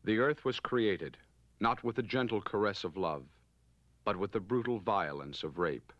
The earth was created, not with the gentle caress of love, but with the brutal violence of rape.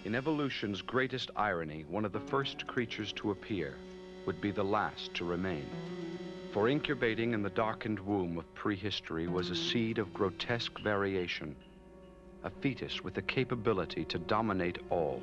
In evolution's greatest irony, one of the first creatures to appear would be the last to remain. For incubating in the darkened womb of prehistory was a seed of grotesque variation, a fetus with the capability to dominate all.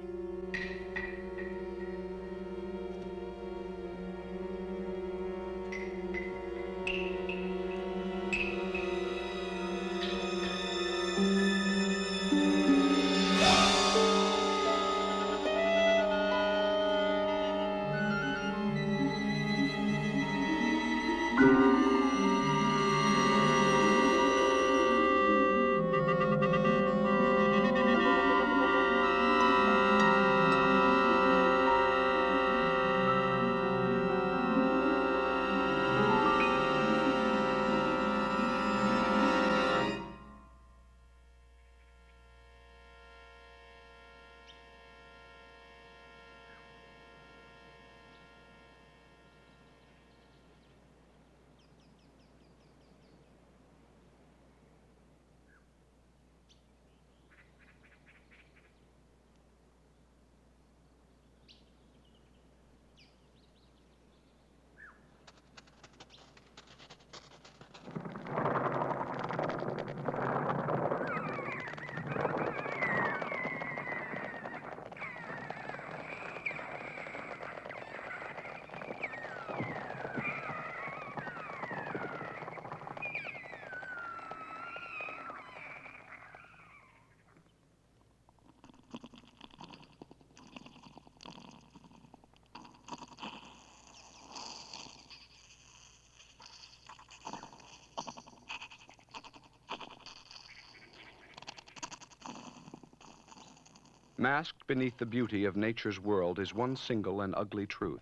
Masked beneath the beauty of nature's world is one single and ugly truth.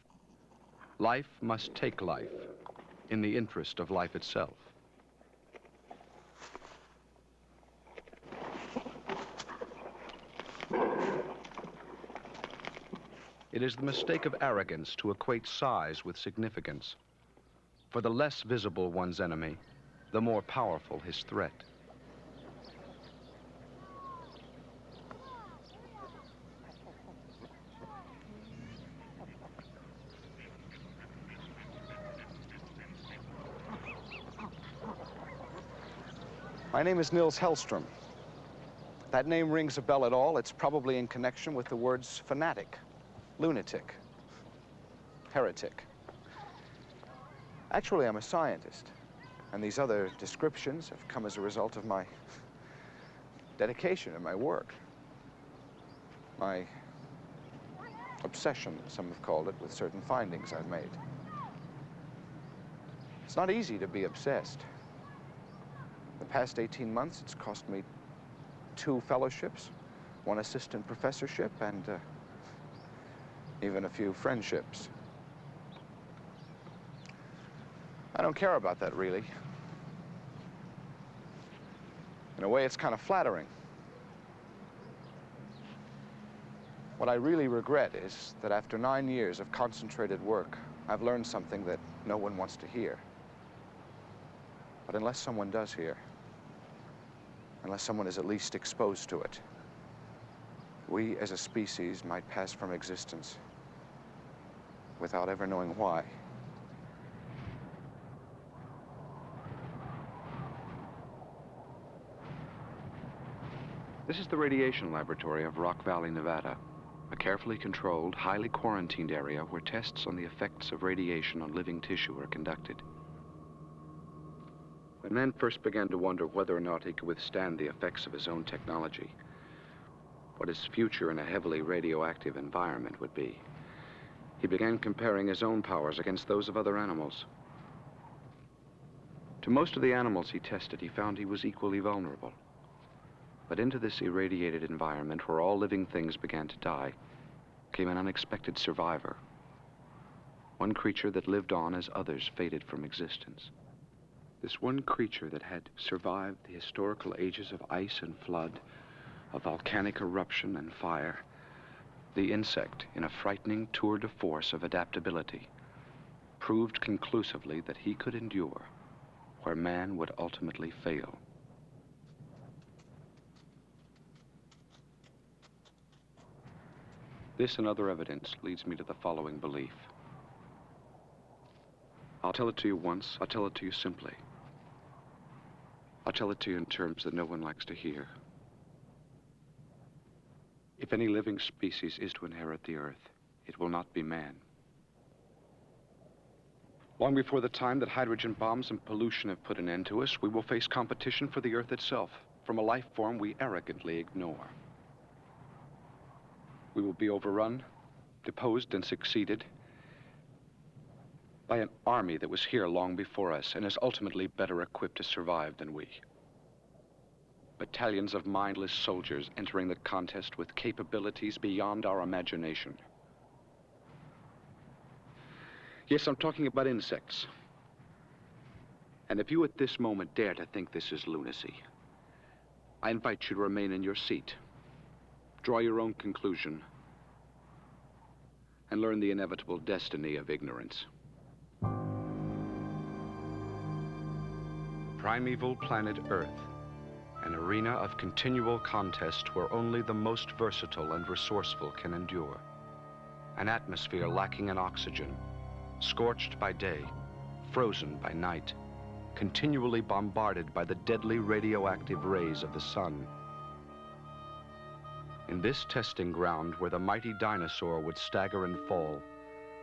Life must take life in the interest of life itself. It is the mistake of arrogance to equate size with significance. For the less visible one's enemy, the more powerful his threat. My name is Nils Hellstrom. If that name rings a bell at all, it's probably in connection with the words fanatic, lunatic, heretic. Actually, I'm a scientist, and these other descriptions have come as a result of my dedication and my work, my obsession, some have called it, with certain findings I've made. It's not easy to be obsessed. The past 18 months, it's cost me 2 fellowships, 1 assistant professorship, and even a few friendships. I don't care about that, really. In a way, it's kind of flattering. What I really regret is that after 9 years of concentrated work, I've learned something that no one wants to hear. But unless someone does hear, unless someone is at least exposed to it, we as a species might pass from existence without ever knowing why. This is the radiation laboratory of Rock Valley, Nevada, a carefully controlled, highly quarantined area where tests on the effects of radiation on living tissue are conducted. When man first began to wonder whether or not he could withstand the effects of his own technology, what his future in a heavily radioactive environment would be, he began comparing his own powers against those of other animals. To most of the animals he tested, he found he was equally vulnerable. But into this irradiated environment where all living things began to die, came an unexpected survivor. One creature that lived on as others faded from existence. This one creature that had survived the historical ages of ice and flood, of volcanic eruption and fire, the insect, in a frightening tour de force of adaptability, proved conclusively that he could endure where man would ultimately fail. This and other evidence leads me to the following belief. I'll tell it to you once, I'll tell it to you simply. I'll tell it to you in terms that no one likes to hear. If any living species is to inherit the Earth, it will not be man. Long before the time that hydrogen bombs and pollution have put an end to us, we will face competition for the Earth itself from a life form we arrogantly ignore. We will be overrun, deposed, and succeeded by an army that was here long before us and is ultimately better equipped to survive than we. Battalions of mindless soldiers entering the contest with capabilities beyond our imagination. Yes, I'm talking about insects. And if you at this moment dare to think this is lunacy, I invite you to remain in your seat. Draw your own conclusion, and learn the inevitable destiny of ignorance. Primeval planet Earth, an arena of continual contest where only the most versatile and resourceful can endure. An atmosphere lacking in oxygen, scorched by day, frozen by night, continually bombarded by the deadly radioactive rays of the sun. In this testing ground where the mighty dinosaur would stagger and fall,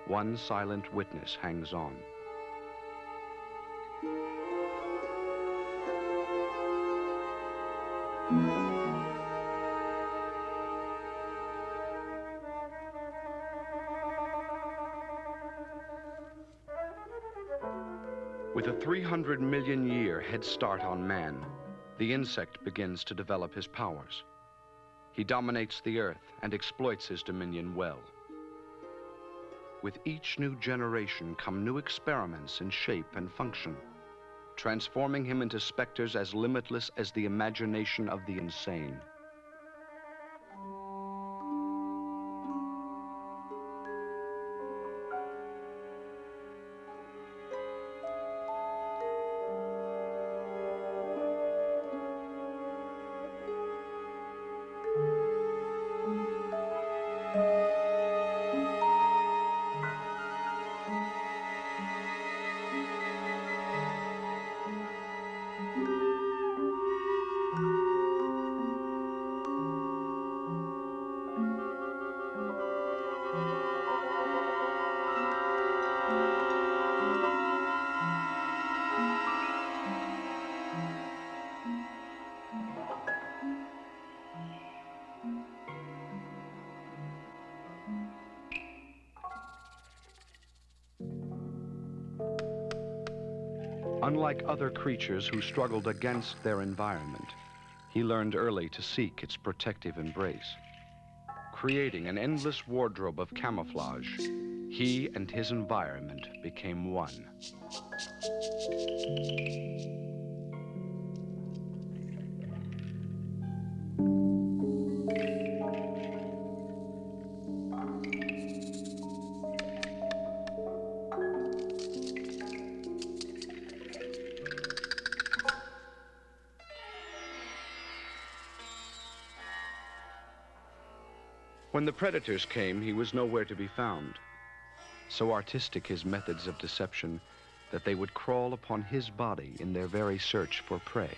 one silent witness hangs on. With a 300 million year head start on man, the insect begins to develop his powers. He dominates the Earth and exploits his dominion well. With each new generation come new experiments in shape and function, transforming him into specters as limitless as the imagination of the insane. unlike other creatures who struggled against their environment, he learned early to seek its protective embrace. Creating an endless wardrobe of camouflage, he and his environment became one. When the predators came, he was nowhere to be found. So artistic his methods of deception that they would crawl upon his body in their very search for prey.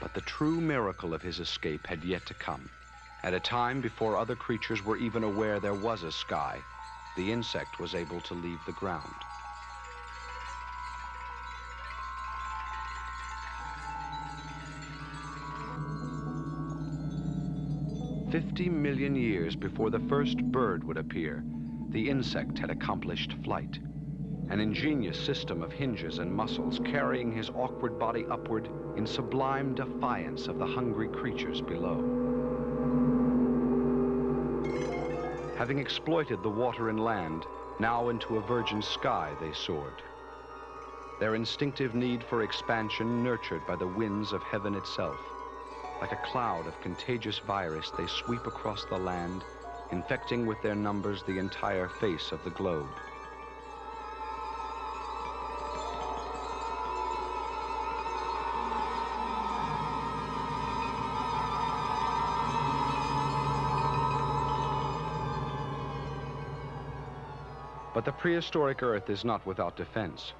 But the true miracle of his escape had yet to come. At a time before other creatures were even aware there was a sky, the insect was able to leave the ground. "50 million years before the first bird would appear, the insect had accomplished flight. An ingenious system of hinges and muscles carrying his awkward body upward in sublime defiance of the hungry creatures below. Having exploited the water and land, now into a virgin sky they soared. Their instinctive need for expansion nurtured by the winds of heaven itself. Like a cloud of contagious virus, they sweep across the land, infecting with their numbers the entire face of the globe. But the prehistoric Earth is not without defense,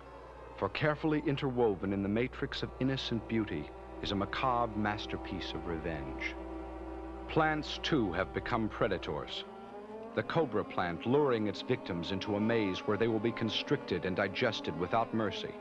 for carefully interwoven in the matrix of innocent beauty is a macabre masterpiece of revenge. Plants, too, have become predators. The cobra plant luring its victims into a maze where they will be constricted and digested without mercy.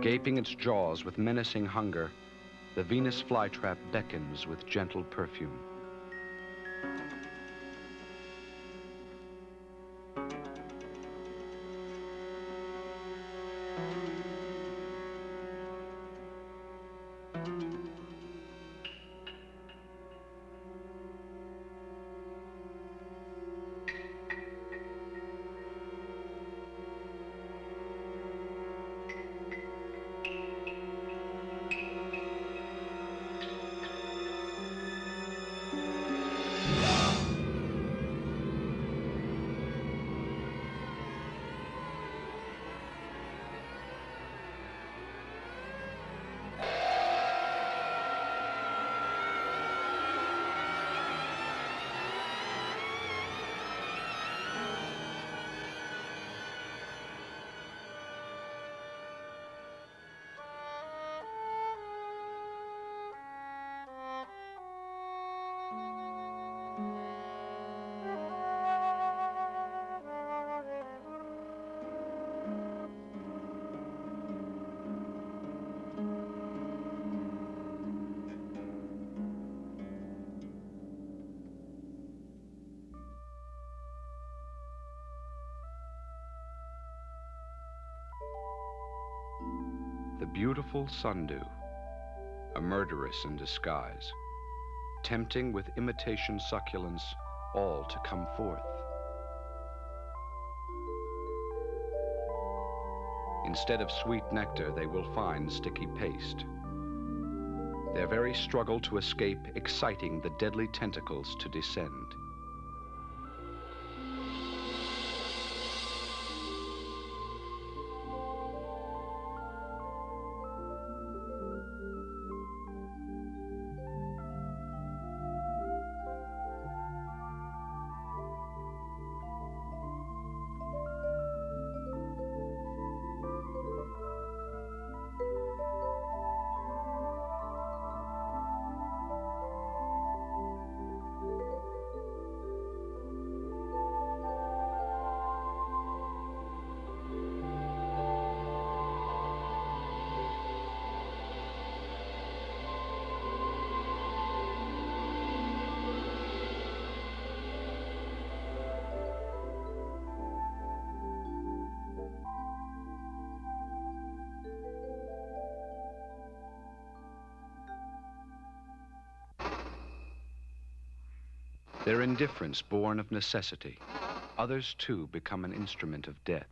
Gaping its jaws with menacing hunger, the Venus flytrap beckons with gentle perfume. the beautiful sundew, a murderess in disguise, tempting with imitation succulence all to come forth. Instead of sweet nectar, they will find sticky paste. Their very struggle to escape exciting the deadly tentacles to descend. Their indifference born of necessity. Others too become an instrument of death.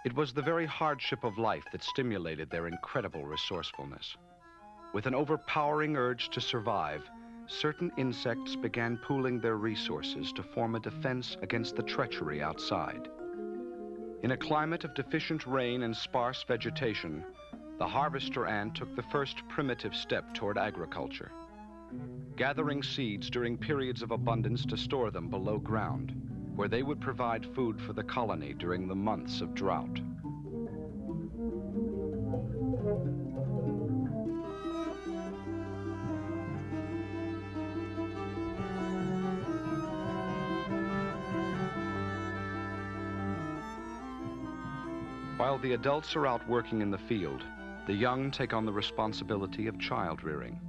It was the very hardship of life that stimulated their incredible resourcefulness. With an overpowering urge to survive, certain insects began pooling their resources to form a defense against the treachery outside. In a climate of deficient rain and sparse vegetation, the harvester ant took the first primitive step toward agriculture, gathering seeds during periods of abundance to store them below ground, where they would provide food for the colony during the months of drought. While the adults are out working in the field, the young take on the responsibility of child rearing.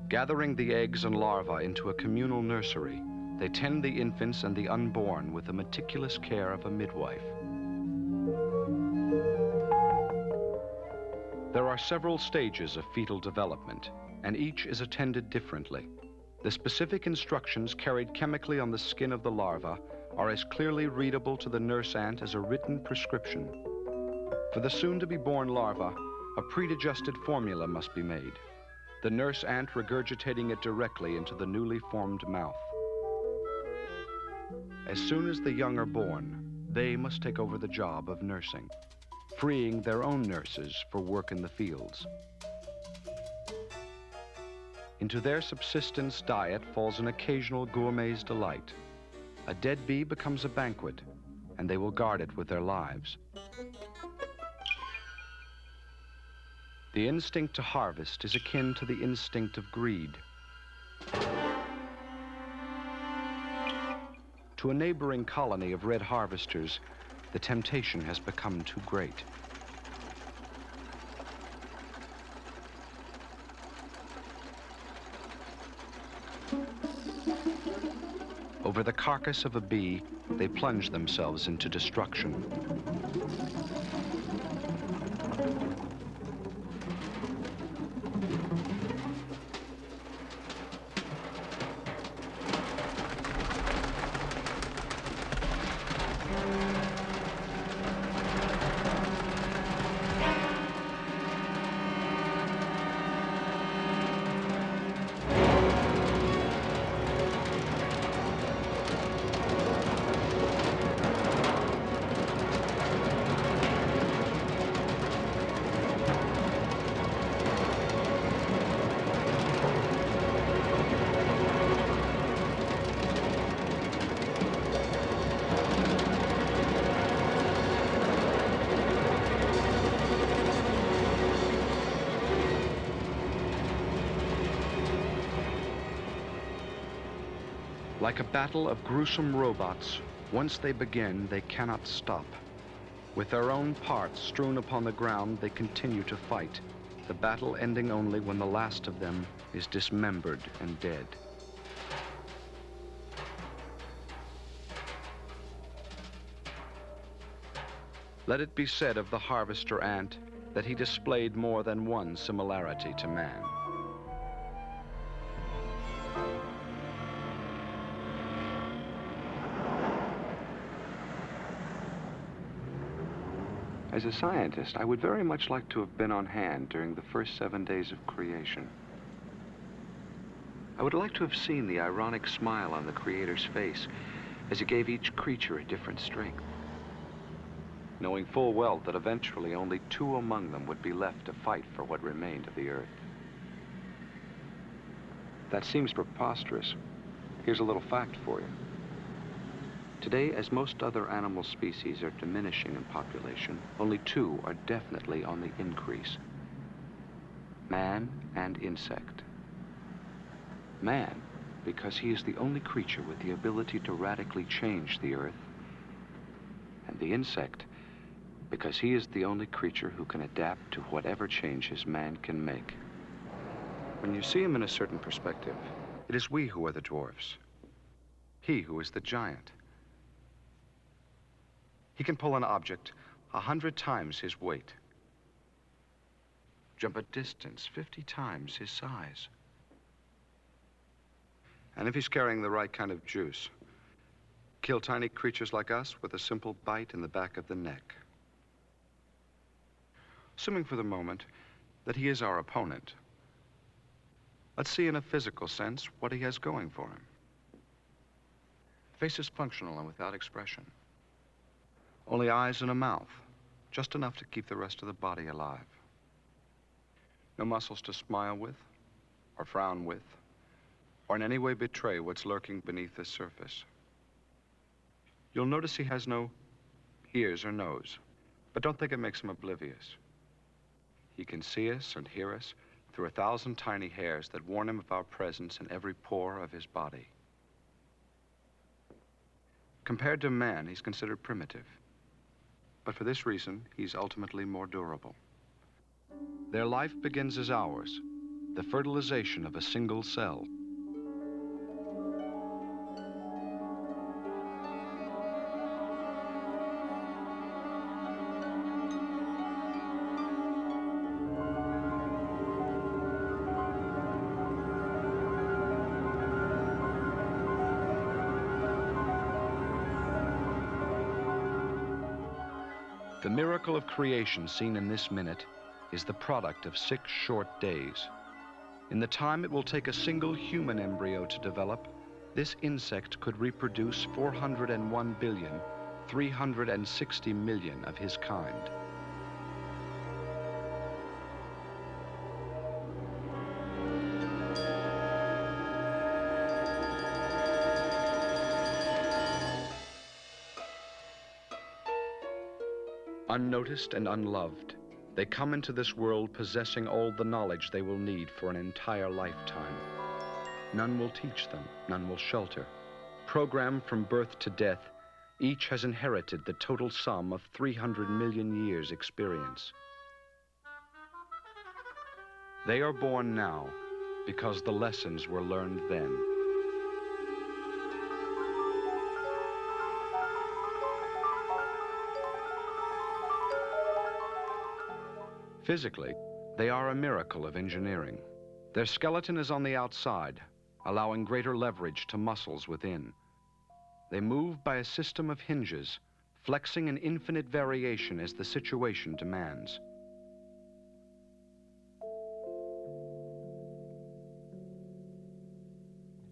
Gathering the eggs and larvae into a communal nursery, they tend the infants and the unborn with the meticulous care of a midwife. There are several stages of fetal development, and each is attended differently. The specific instructions carried chemically on the skin of the larva are as clearly readable to the nurse ant as a written prescription. For the soon-to-be-born larva, a pre-digested formula must be made, the nurse ant regurgitating it directly into the newly formed mouth. As soon as the young are born, they must take over the job of nursing, freeing their own nurses for work in the fields. Into their subsistence diet falls an occasional gourmet's delight. A dead bee becomes a banquet, and they will guard it with their lives. The instinct to harvest is akin to the instinct of greed. To a neighboring colony of red harvesters, the temptation has become too great. Over the carcass of a bee, they plunge themselves into destruction. Like a battle of gruesome robots, once they begin, they cannot stop. With their own parts strewn upon the ground, they continue to fight, the battle ending only when the last of them is dismembered and dead. Let it be said of the harvester ant that he displayed more than one similarity to man. As a scientist, I would very much like to have been on hand during the first 7 days of creation. I would like to have seen the ironic smile on the Creator's face as he gave each creature a different strength, knowing full well that eventually only 2 among them would be left to fight for what remained of the earth. That seems preposterous. Here's a little fact for you. Today, as most other animal species are diminishing in population, only 2 are definitely on the increase: man and insect. Man, because he is the only creature with the ability to radically change the earth, and the insect, because he is the only creature who can adapt to whatever changes man can make. When you see him in a certain perspective, it is we who are the dwarfs. He who is the giant. He can pull an object 100 times his weight, jump a distance 50 times his size. And if he's carrying the right kind of juice, kill tiny creatures like us with a simple bite in the back of the neck. Assuming for the moment that he is our opponent, let's see in a physical sense what he has going for him. Face is functional and without expression. Only eyes and a mouth, just enough to keep the rest of the body alive. No muscles to smile with, or frown with, or in any way betray what's lurking beneath the surface. You'll notice he has no ears or nose, but don't think it makes him oblivious. He can see us and hear us through 1,000 tiny hairs that warn him of our presence in every pore of his body. Compared to man, he's considered primitive. But for this reason, he's ultimately more durable. Their life begins as ours, the fertilization of a single cell. The miracle of creation seen in this minute is the product of 6 short days. In the time it will take a single human embryo to develop, this insect could reproduce 401,360,000,000 of his kind. Unnoticed and unloved, they come into this world possessing all the knowledge they will need for an entire lifetime. None will teach them, none will shelter. Programmed from birth to death, each has inherited the total sum of 300 million years' experience. They are born now because the lessons were learned then. Physically, they are a miracle of engineering. Their skeleton is on the outside, allowing greater leverage to muscles within. They move by a system of hinges, flexing in infinite variation as the situation demands.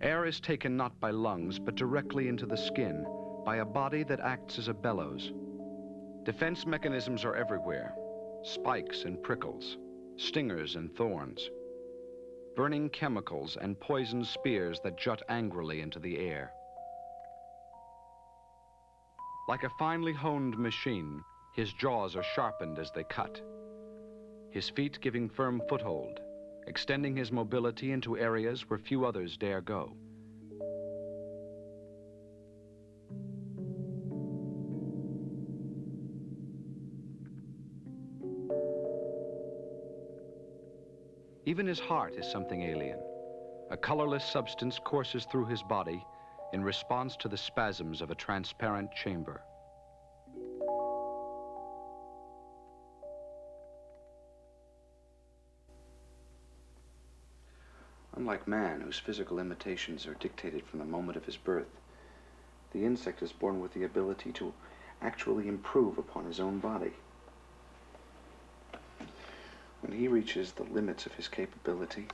Air is taken not by lungs, but directly into the skin, by a body that acts as a bellows. Defense mechanisms are everywhere. Spikes and prickles, stingers and thorns, burning chemicals and poisoned spears that jut angrily into the air. Like a finely honed machine, his jaws are sharpened as they cut, his feet giving firm foothold, extending his mobility into areas where few others dare go. Even his heart is something alien. A colorless substance courses through his body in response to the spasms of a transparent chamber. Unlike man, whose physical limitations are dictated from the moment of his birth, the insect is born with the ability to actually improve upon his own body. When he reaches the limits of his capability,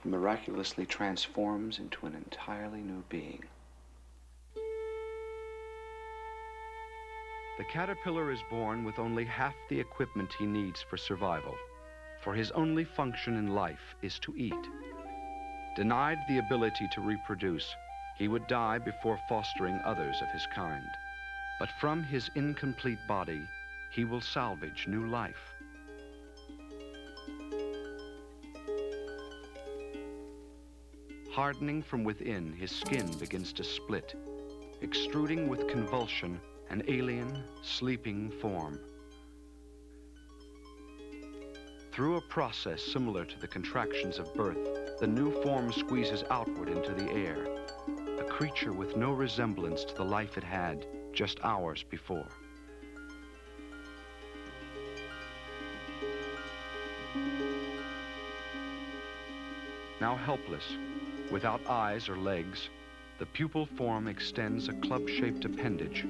he miraculously transforms into an entirely new being. The caterpillar is born with only half the equipment he needs for survival, for his only function in life is to eat. Denied the ability to reproduce, he would die before fostering others of his kind. But from his incomplete body, he will salvage new life. Hardening from within, his skin begins to split, extruding with convulsion an alien, sleeping form. Through a process similar to the contractions of birth, the new form squeezes outward into the air, a creature with no resemblance to the life it had just hours before. Now helpless, without eyes or legs, the pupal form extends a club-shaped appendage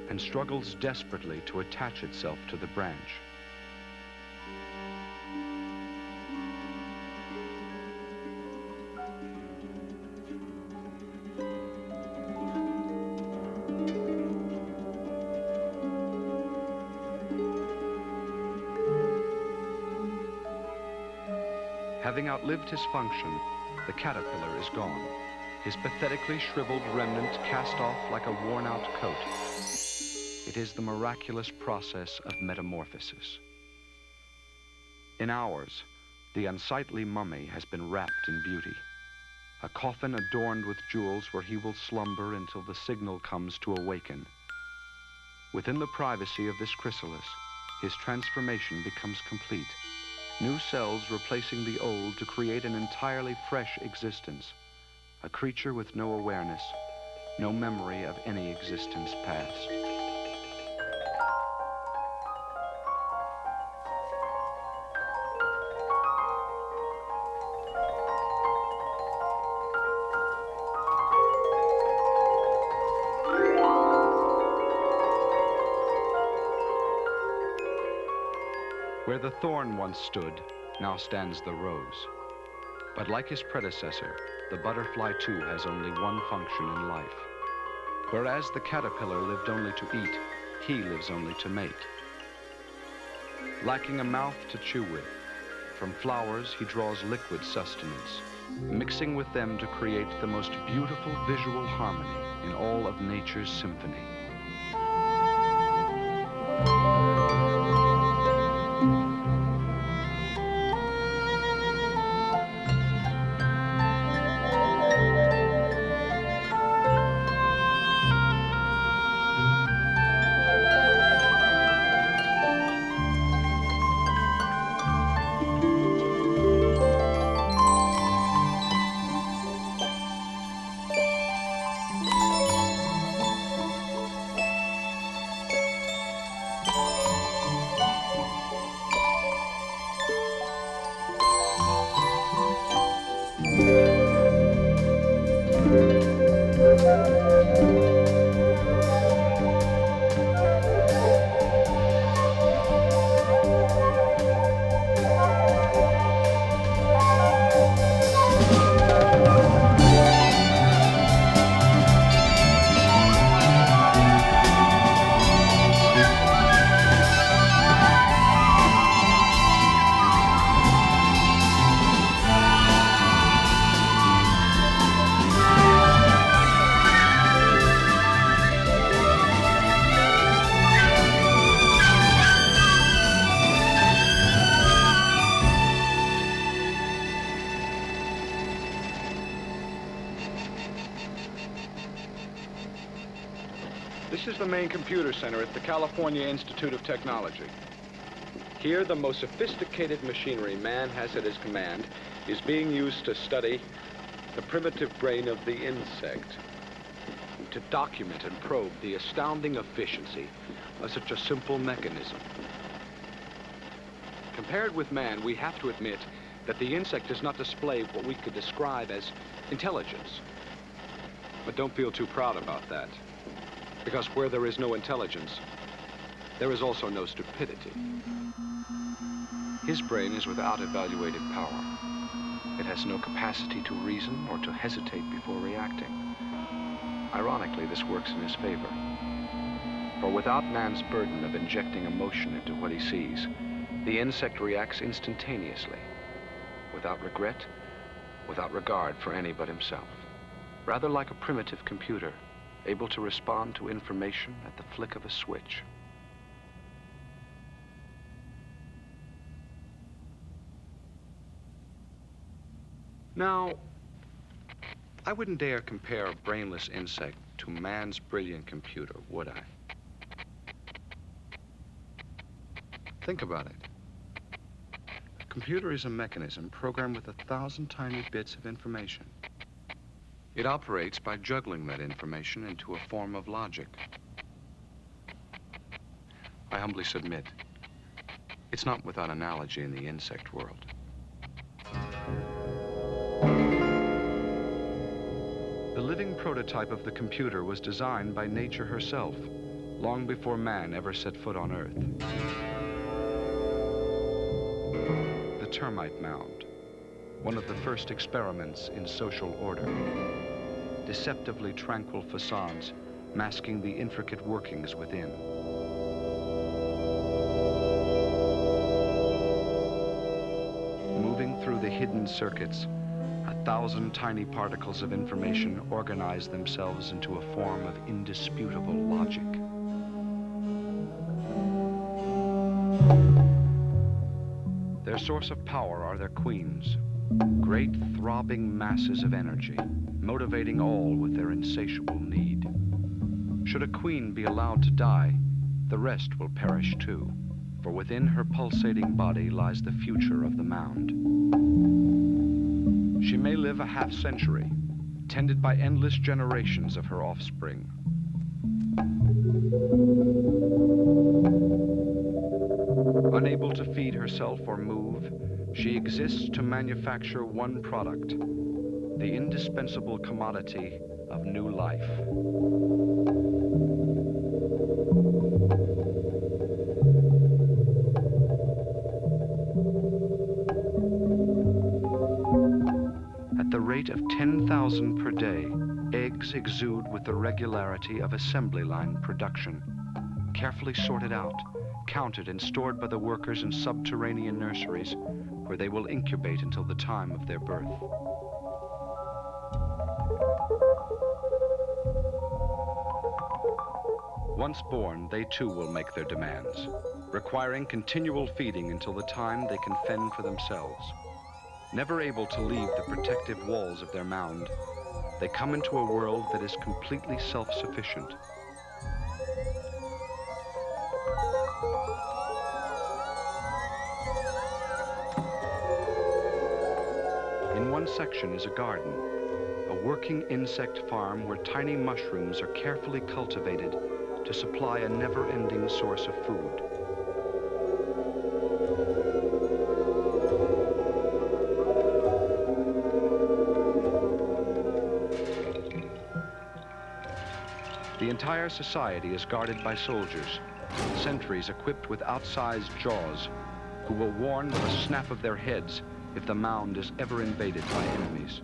and struggles desperately to attach itself to the branch. Having outlived his function, the caterpillar is gone, his pathetically shriveled remnant cast off like a worn-out coat. It is the miraculous process of metamorphosis. In hours, the unsightly mummy has been wrapped in beauty, a coffin adorned with jewels where he will slumber until the signal comes to awaken. Within the privacy of this chrysalis, his transformation becomes complete. New cells replacing the old to create an entirely fresh existence, a creature with no awareness, no memory of any existence past. Where the thorn once stood, now stands the rose. But like his predecessor, the butterfly too has only one function in life. Whereas the caterpillar lived only to eat, he lives only to mate. Lacking a mouth to chew with, from flowers he draws liquid sustenance, mixing with them to create the most beautiful visual harmony in all of nature's symphony. This is the main computer center at the California Institute of Technology. Here, the most sophisticated machinery man has at his command is being used to study the primitive brain of the insect, to document and probe the astounding efficiency of such a simple mechanism. Compared with man, we have to admit that the insect does not display what we could describe as intelligence. But don't feel too proud about that, because where there is no intelligence, there is also no stupidity. His brain is without evaluative power. It has no capacity to reason or to hesitate before reacting. Ironically, this works in his favor. For without man's burden of injecting emotion into what he sees, the insect reacts instantaneously, without regret, without regard for any but himself. Rather like a primitive computer, able to respond to information at the flick of a switch. Now, I wouldn't dare compare a brainless insect to man's brilliant computer, would I? Think about it. A computer is a mechanism programmed with 1,000 tiny bits of information. It operates by juggling that information into a form of logic. I humbly submit, it's not without analogy in the insect world. The living prototype of the computer was designed by nature herself, long before man ever set foot on Earth. The termite mound, one of the first experiments in social order. Deceptively tranquil facades masking the intricate workings within. Moving through the hidden circuits, 1,000 tiny particles of information organize themselves into a form of indisputable logic. Their source of power are their queens, great throbbing masses of energy, motivating all with their insatiable need. Should a queen be allowed to die, the rest will perish too, for within her pulsating body lies the future of the mound. She may live a half-century, tended by endless generations of her offspring. Unable to feed herself or move, she exists to manufacture one product, the indispensable commodity of new life. At the rate of 10,000 per day, eggs exude with the regularity of assembly line production, carefully sorted out, counted and stored by the workers in subterranean nurseries, where they will incubate until the time of their birth. Once born, they too will make their demands, requiring continual feeding until the time they can fend for themselves. Never able to leave the protective walls of their mound, they come into a world that is completely self-sufficient. In one section is a garden, a working insect farm where tiny mushrooms are carefully cultivated to supply a never-ending source of food. The entire society is guarded by soldiers, sentries equipped with outsized jaws, who will warn with a snap of their heads if the mound is ever invaded by enemies.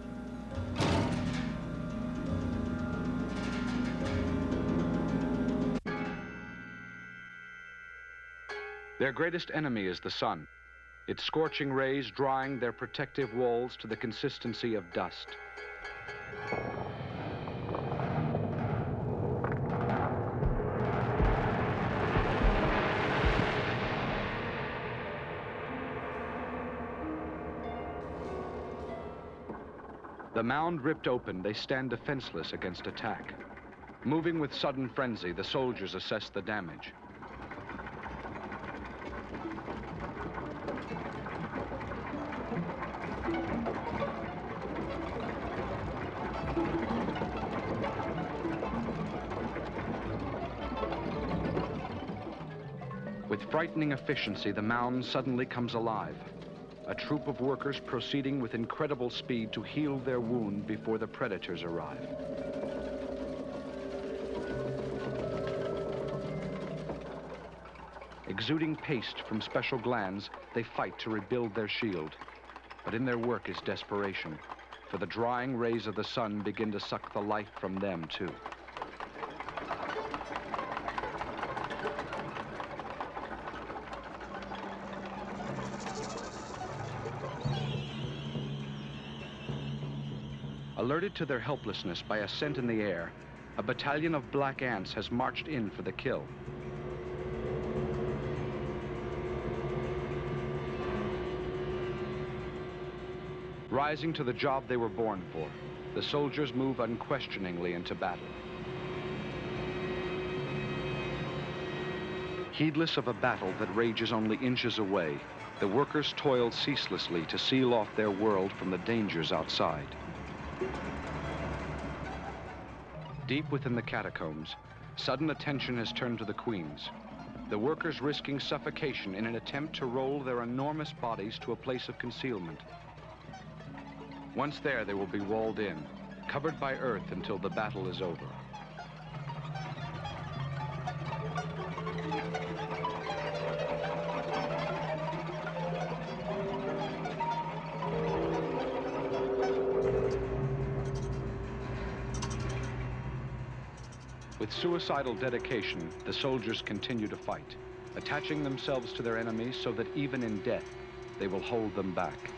Their greatest enemy is the sun, its scorching rays drying their protective walls to the consistency of dust. The mound ripped open, they stand defenseless against attack. Moving with sudden frenzy, the soldiers assess the damage. With frightening efficiency, the mound suddenly comes alive. A troop of workers proceeding with incredible speed to heal their wound before the predators arrive. Exuding paste from special glands, they fight to rebuild their shield. But in their work is desperation, for the drying rays of the sun begin to suck the life from them too. Alerted to their helplessness by a scent in the air, a battalion of black ants has marched in for the kill. Rising to the job they were born for, the soldiers move unquestioningly into battle. Heedless of a battle that rages only inches away, the workers toil ceaselessly to seal off their world from the dangers outside. Deep within the catacombs, sudden attention has turned to the queens. The workers risking suffocation in an attempt to roll their enormous bodies to a place of concealment. Once there, they will be walled in, covered by earth until the battle is over. With suicidal dedication, the soldiers continue to fight, attaching themselves to their enemies so that even in death, they will hold them back.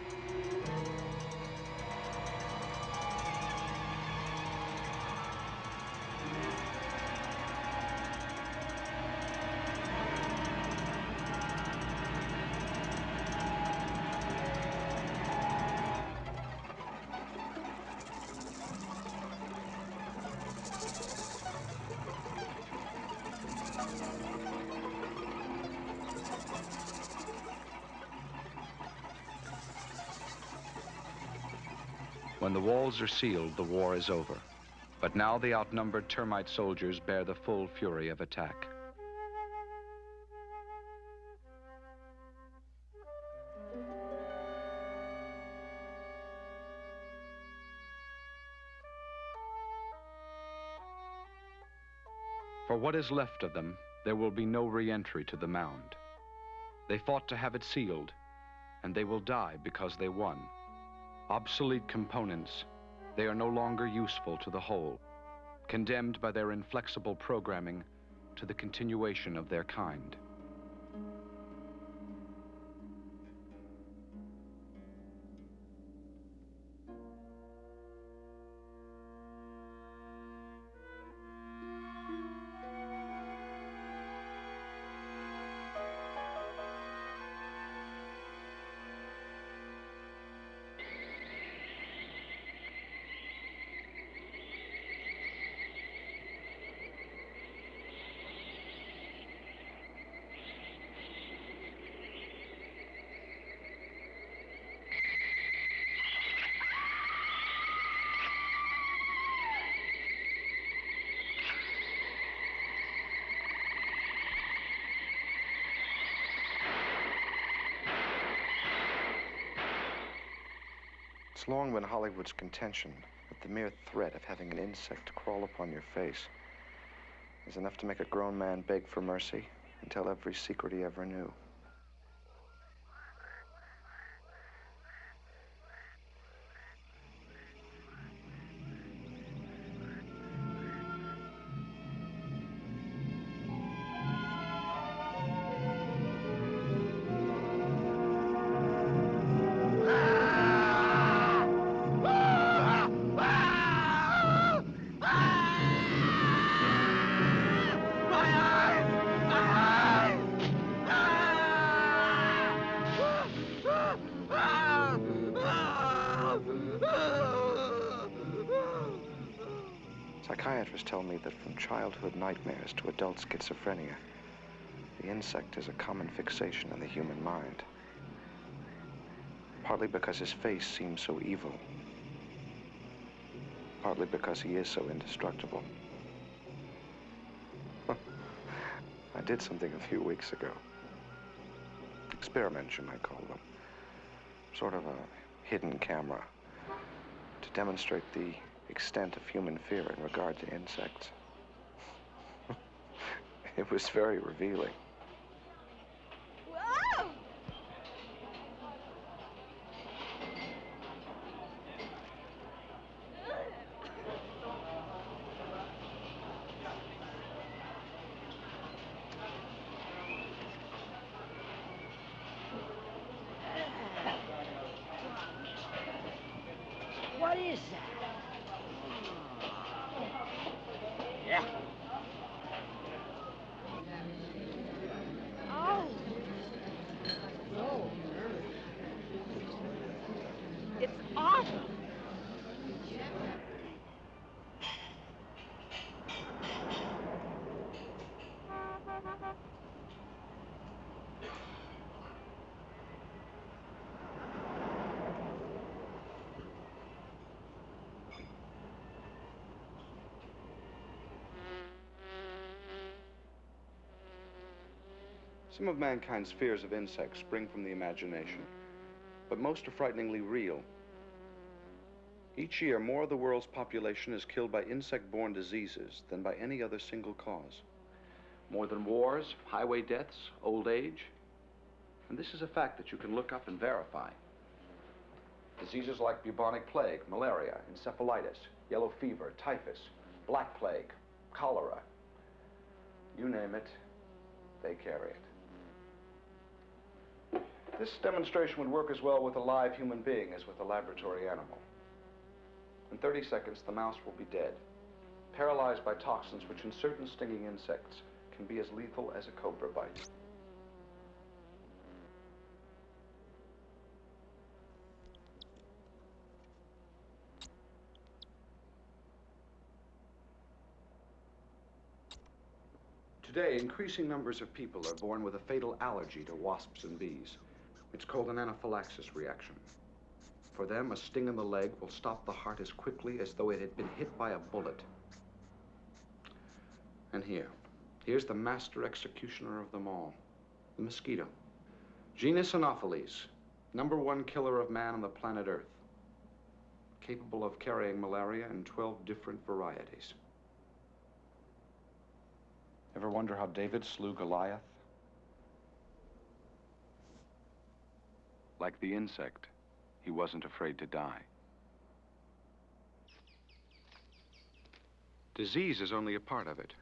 When the walls are sealed, the war is over. But now the outnumbered termite soldiers bear the full fury of attack. For what is left of them, there will be no re-entry to the mound. They fought to have it sealed, and they will die because they won. Obsolete components, they are no longer useful to the whole, condemned by their inflexible programming to the continuation of their kind. It's long been Hollywood's contention that the mere threat of having an insect crawl upon your face is enough to make a grown man beg for mercy and tell every secret he ever knew. Psychiatrists tell me that from childhood nightmares to adult schizophrenia, the insect is a common fixation in the human mind. Partly because his face seems so evil. Partly because he is so indestructible. I did something a few weeks ago. Experiment, you might call them. Sort of a hidden camera to demonstrate the extent of human fear in regard to insects. It was very revealing. Whoa! What is that? Yeah. Oh. Whoa. It's awful. Some of mankind's fears of insects spring from the imagination, but most are frighteningly real. Each year, more of the world's population is killed by insect-borne diseases than by any other single cause. More than wars, highway deaths, old age. And this is a fact that you can look up and verify. Diseases like bubonic plague, malaria, encephalitis, yellow fever, typhus, black plague, cholera. You name it, they carry it. This demonstration would work as well with a live human being as with a laboratory animal. In 30 seconds, the mouse will be dead, paralyzed by toxins which in certain stinging insects can be as lethal as a cobra bite. Today, increasing numbers of people are born with a fatal allergy to wasps and bees. It's called an anaphylaxis reaction. For them, a sting in the leg will stop the heart as quickly as though it had been hit by a bullet. And here's the master executioner of them all, the mosquito. Genus Anopheles, #1 killer of man on the planet Earth, capable of carrying malaria in 12 different varieties. Ever wonder how David slew Goliath? Like the insect, he wasn't afraid to die. Disease is only a part of it,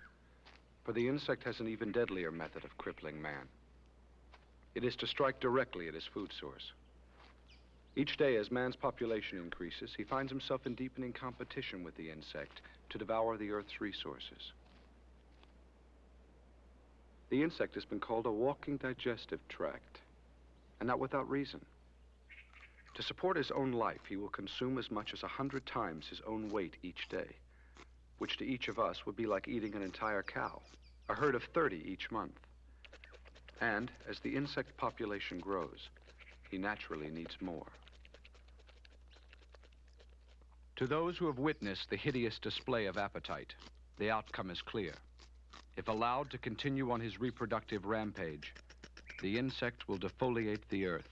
for the insect has an even deadlier method of crippling man. It is to strike directly at his food source. Each day, as man's population increases, he finds himself in deepening competition with the insect to devour the Earth's resources. The insect has been called a walking digestive tract, and not without reason. To support his own life, he will consume as much as 100 times his own weight each day, which to each of us would be like eating an entire cow, a herd of 30 each month. And as the insect population grows, he naturally needs more. To those who have witnessed the hideous display of appetite, the outcome is clear. If allowed to continue on his reproductive rampage, the insect will defoliate the earth.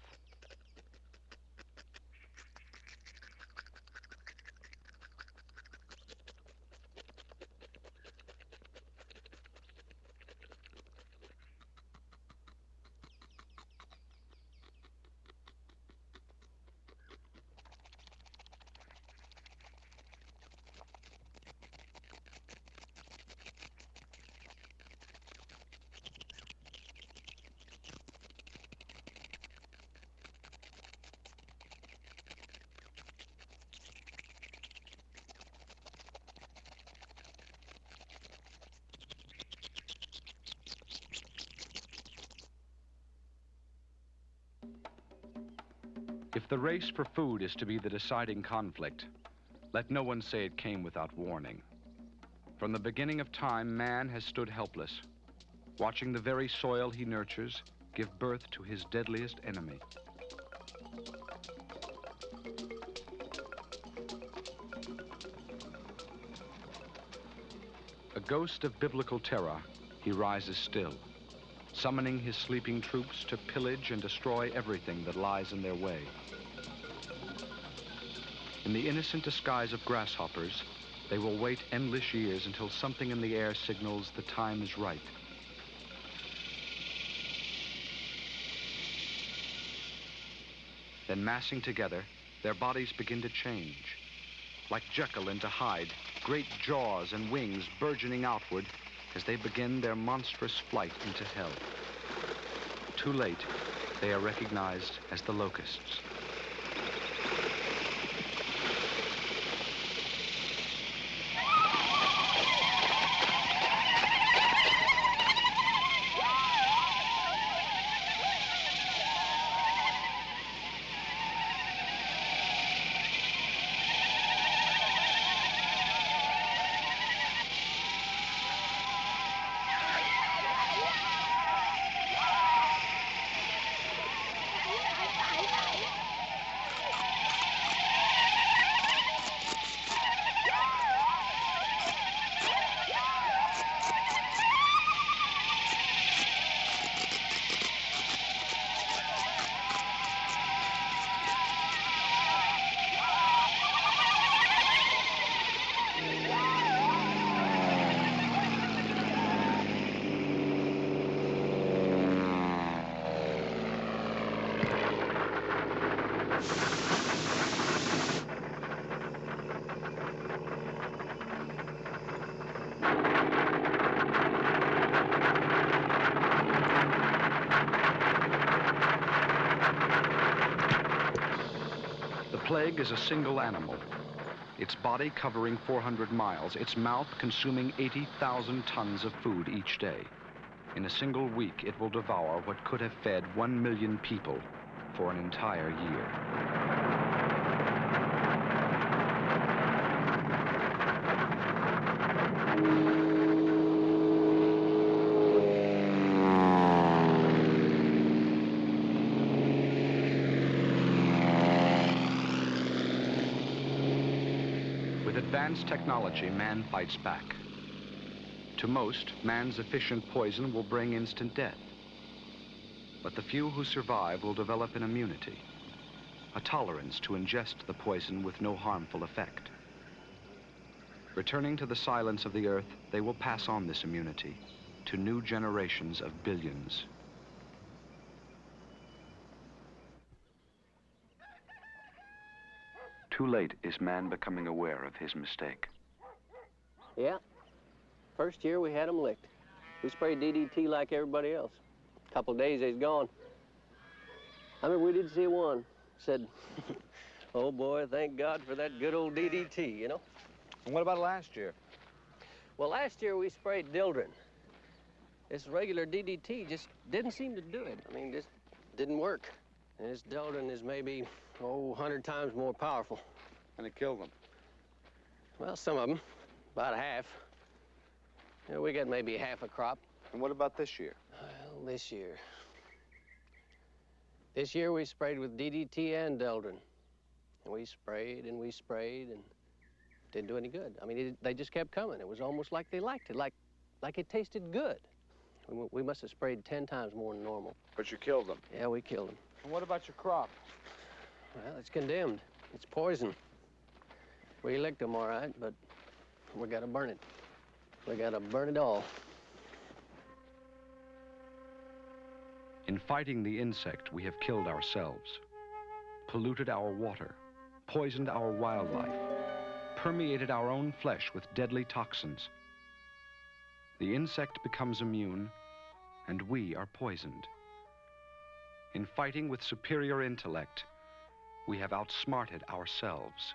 If the race for food is to be the deciding conflict, let no one say it came without warning. From the beginning of time, man has stood helpless, watching the very soil he nurtures give birth to his deadliest enemy. ghost of biblical terror, he rises still, summoning his sleeping troops to pillage and destroy everything that lies in their way. In the innocent disguise of grasshoppers, they will wait endless years until something in the air signals the time is ripe. Then massing together, their bodies begin to change. Like Jekyll into Hyde, great jaws and wings burgeoning outward as they begin their monstrous flight into hell. Too late, they are recognized as the locusts. The plague is a single animal, its body covering 400 miles, its mouth consuming 80,000 tons of food each day. In a single week, it will devour what could have fed 1 million people for an entire year. With advanced technology, man fights back. To most, man's efficient poison will bring instant death. But the few who survive will develop an immunity, a tolerance to ingest the poison with no harmful effect. Returning to the silence of the earth, they will pass on this immunity to new generations of billions. Too late is man becoming aware of his mistake. Yeah. First year we had them licked. We sprayed DDT like everybody else. Couple of days, they's gone. I mean, we did see one. Said, oh boy, thank God for that good old DDT, you know? And what about last year? Well, last year we sprayed Dildren. This regular DDT just didn't seem to do it. I mean, just didn't work. And this Dildren is maybe, 100 times more powerful. And it killed them. Well, some of them, about half. You know, we got maybe half a crop. And what about this year? Well, this year. This year we sprayed with DDT and Dildren. And we sprayed and didn't do any good. I mean, they just kept coming. It was almost like they liked it, like it tasted good. We must have sprayed 10 times more than normal. But you killed them. Yeah, we killed them. And what about your crop? Well, it's condemned. It's poison. We licked them all right, but we gotta burn it. We gotta burn it all. In fighting the insect, we have killed ourselves, polluted our water, poisoned our wildlife, permeated our own flesh with deadly toxins. The insect becomes immune, and we are poisoned. In fighting with superior intellect, we have outsmarted ourselves.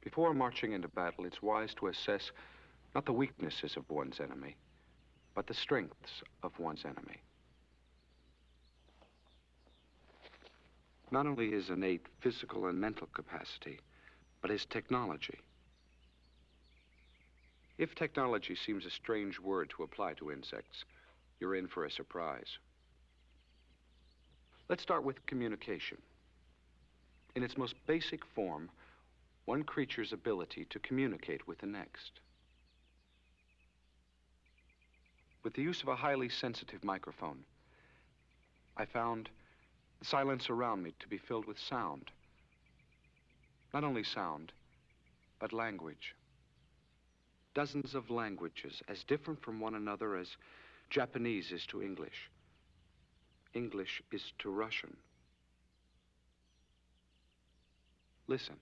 Before marching into battle, it's wise to assess not the weaknesses of one's enemy, but the strengths of one's enemy. Not only his innate physical and mental capacity, but his technology. If technology seems a strange word to apply to insects, you're in for a surprise. Let's start with communication. In its most basic form, one creature's ability to communicate with the next. With the use of a highly sensitive microphone, I found the silence around me to be filled with sound. Not only sound, but language. Dozens of languages, as different from one another as Japanese is to English. English is to Russian. Listen.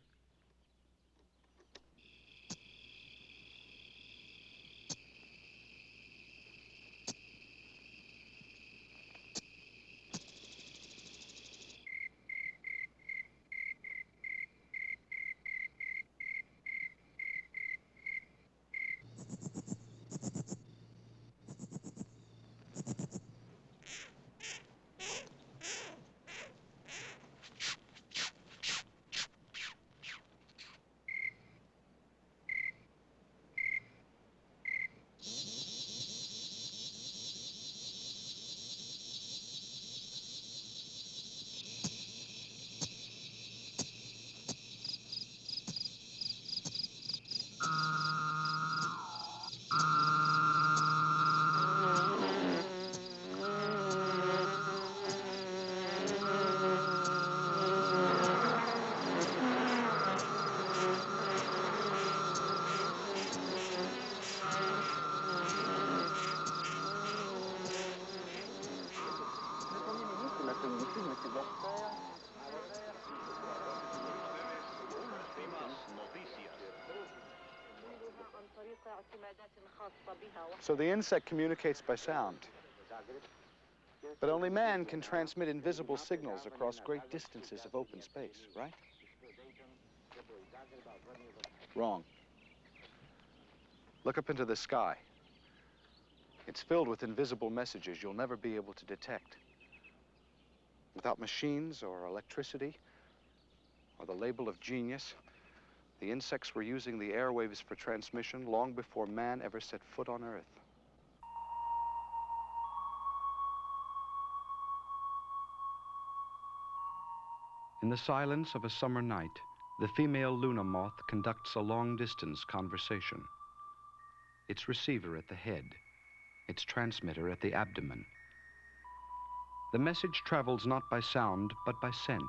So the insect communicates by sound. But only man can transmit invisible signals across great distances of open space, right? Wrong. Look up into the sky. It's filled with invisible messages you'll never be able to detect. Without machines or electricity or the label of genius, the insects were using the airwaves for transmission long before man ever set foot on Earth. In the silence of a summer night, the female Luna moth conducts a long-distance conversation. Its receiver at the head, its transmitter at the abdomen. The message travels not by sound, but by scent.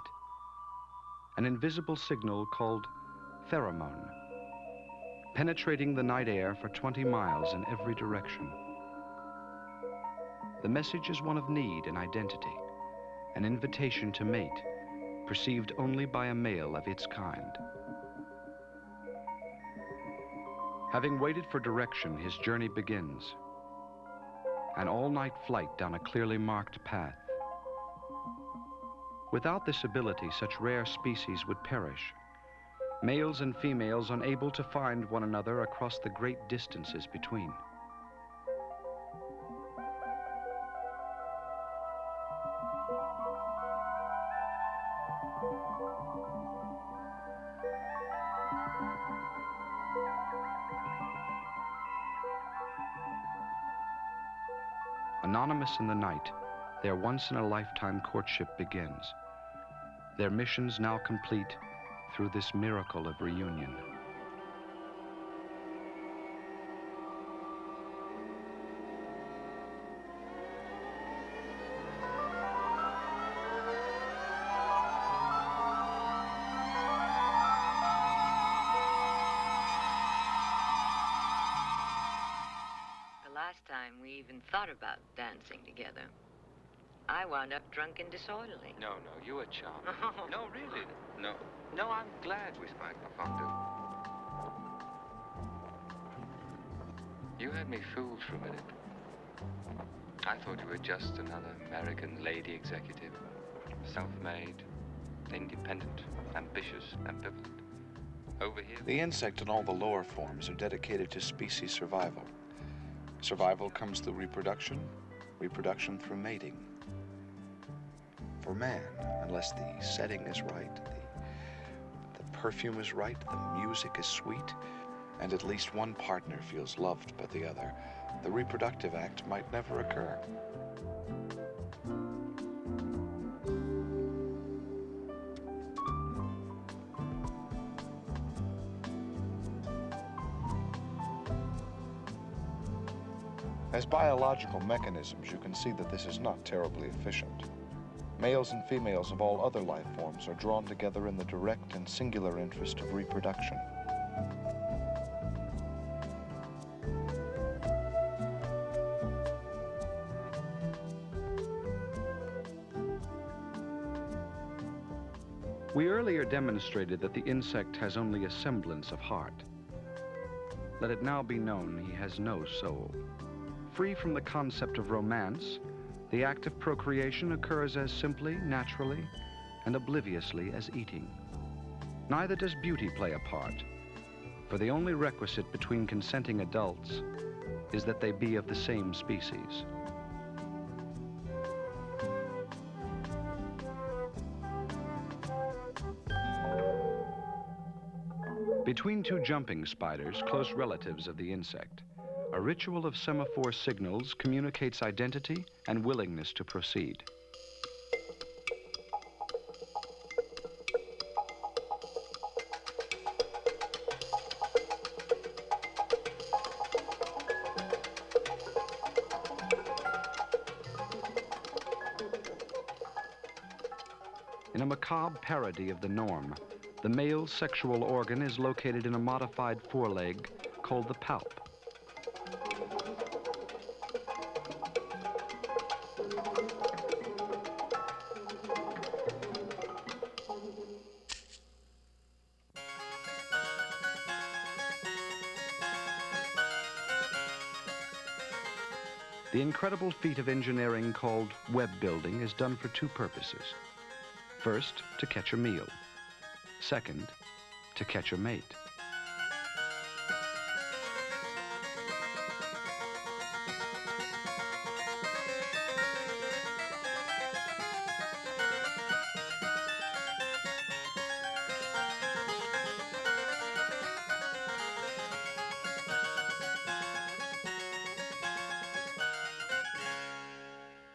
An invisible signal called pheromone, penetrating the night air for 20 miles in every direction. The message is one of need and identity, an invitation to mate, perceived only by a male of its kind. Having waited for direction, his journey begins. An all-night flight down a clearly marked path. Without this ability, such rare species would perish. Males and females unable to find one another across the great distances between. Anonymous in the night, their once-in-a-lifetime courtship begins. Their missions now complete through this miracle of reunion. Last time we even thought about dancing together, I wound up drunk and disorderly. No, you were charming. No, really. No, I'm glad we spiked the fondue. You had me fooled for a minute. I thought you were just another American lady executive. Self-made, independent, ambitious, ambivalent. Over here... The insect and all the lower forms are dedicated to species survival. Survival comes through reproduction, reproduction through mating. For man, unless the setting is right, the perfume is right, the music is sweet, and at least one partner feels loved by the other, the reproductive act might never occur. As biological mechanisms, you can see that this is not terribly efficient. Males and females of all other life forms are drawn together in the direct and singular interest of reproduction. We earlier demonstrated that the insect has only a semblance of heart. Let it now be known he has no soul. Free from the concept of romance, the act of procreation occurs as simply, naturally, and obliviously as eating. Neither does beauty play a part, for the only requisite between consenting adults is that they be of the same species. Between two jumping spiders, close relatives of the insect, a ritual of semaphore signals communicates identity and willingness to proceed. In a macabre parody of the norm, the male's sexual organ is located in a modified foreleg called the palp. The incredible feat of engineering called web building is done for two purposes. First, to catch a meal. Second, to catch a mate.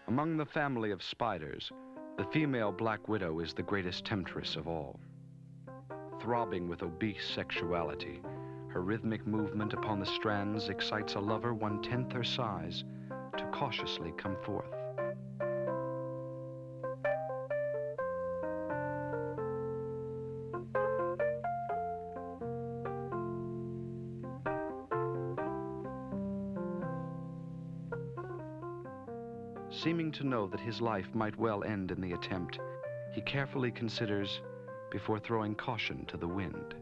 Among the family of spiders, the female black widow is the greatest temptress of all. Throbbing with obese sexuality, her rhythmic movement upon the strands excites a lover 1/10 her size to cautiously come forth. Seeming to know that his life might well end in the attempt, he carefully considers before throwing caution to the wind.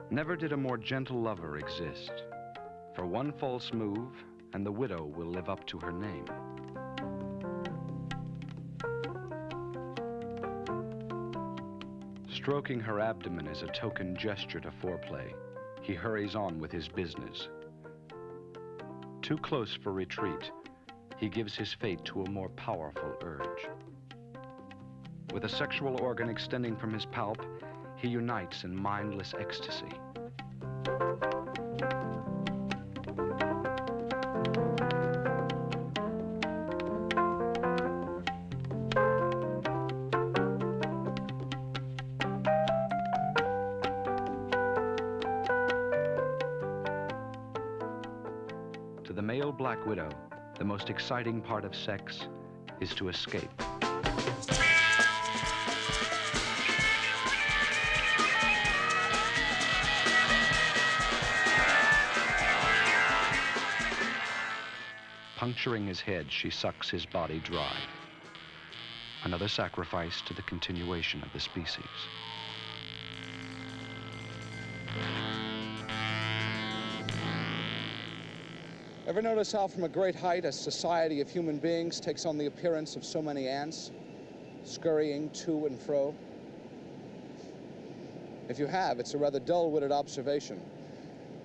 Never did a more gentle lover exist. For one false move, and the widow will live up to her name. Stroking her abdomen as a token gesture to foreplay, he hurries on with his business. Too close for retreat, he gives his fate to a more powerful urge. With a sexual organ extending from his palp, he unites in mindless ecstasy. To the male black widow, the most exciting part of sex is to escape. Puncturing his head, she sucks his body dry. Another sacrifice to the continuation of the species. Ever notice how from a great height a society of human beings takes on the appearance of so many ants? scurrying to and fro? If you have, it's a rather dull-witted observation,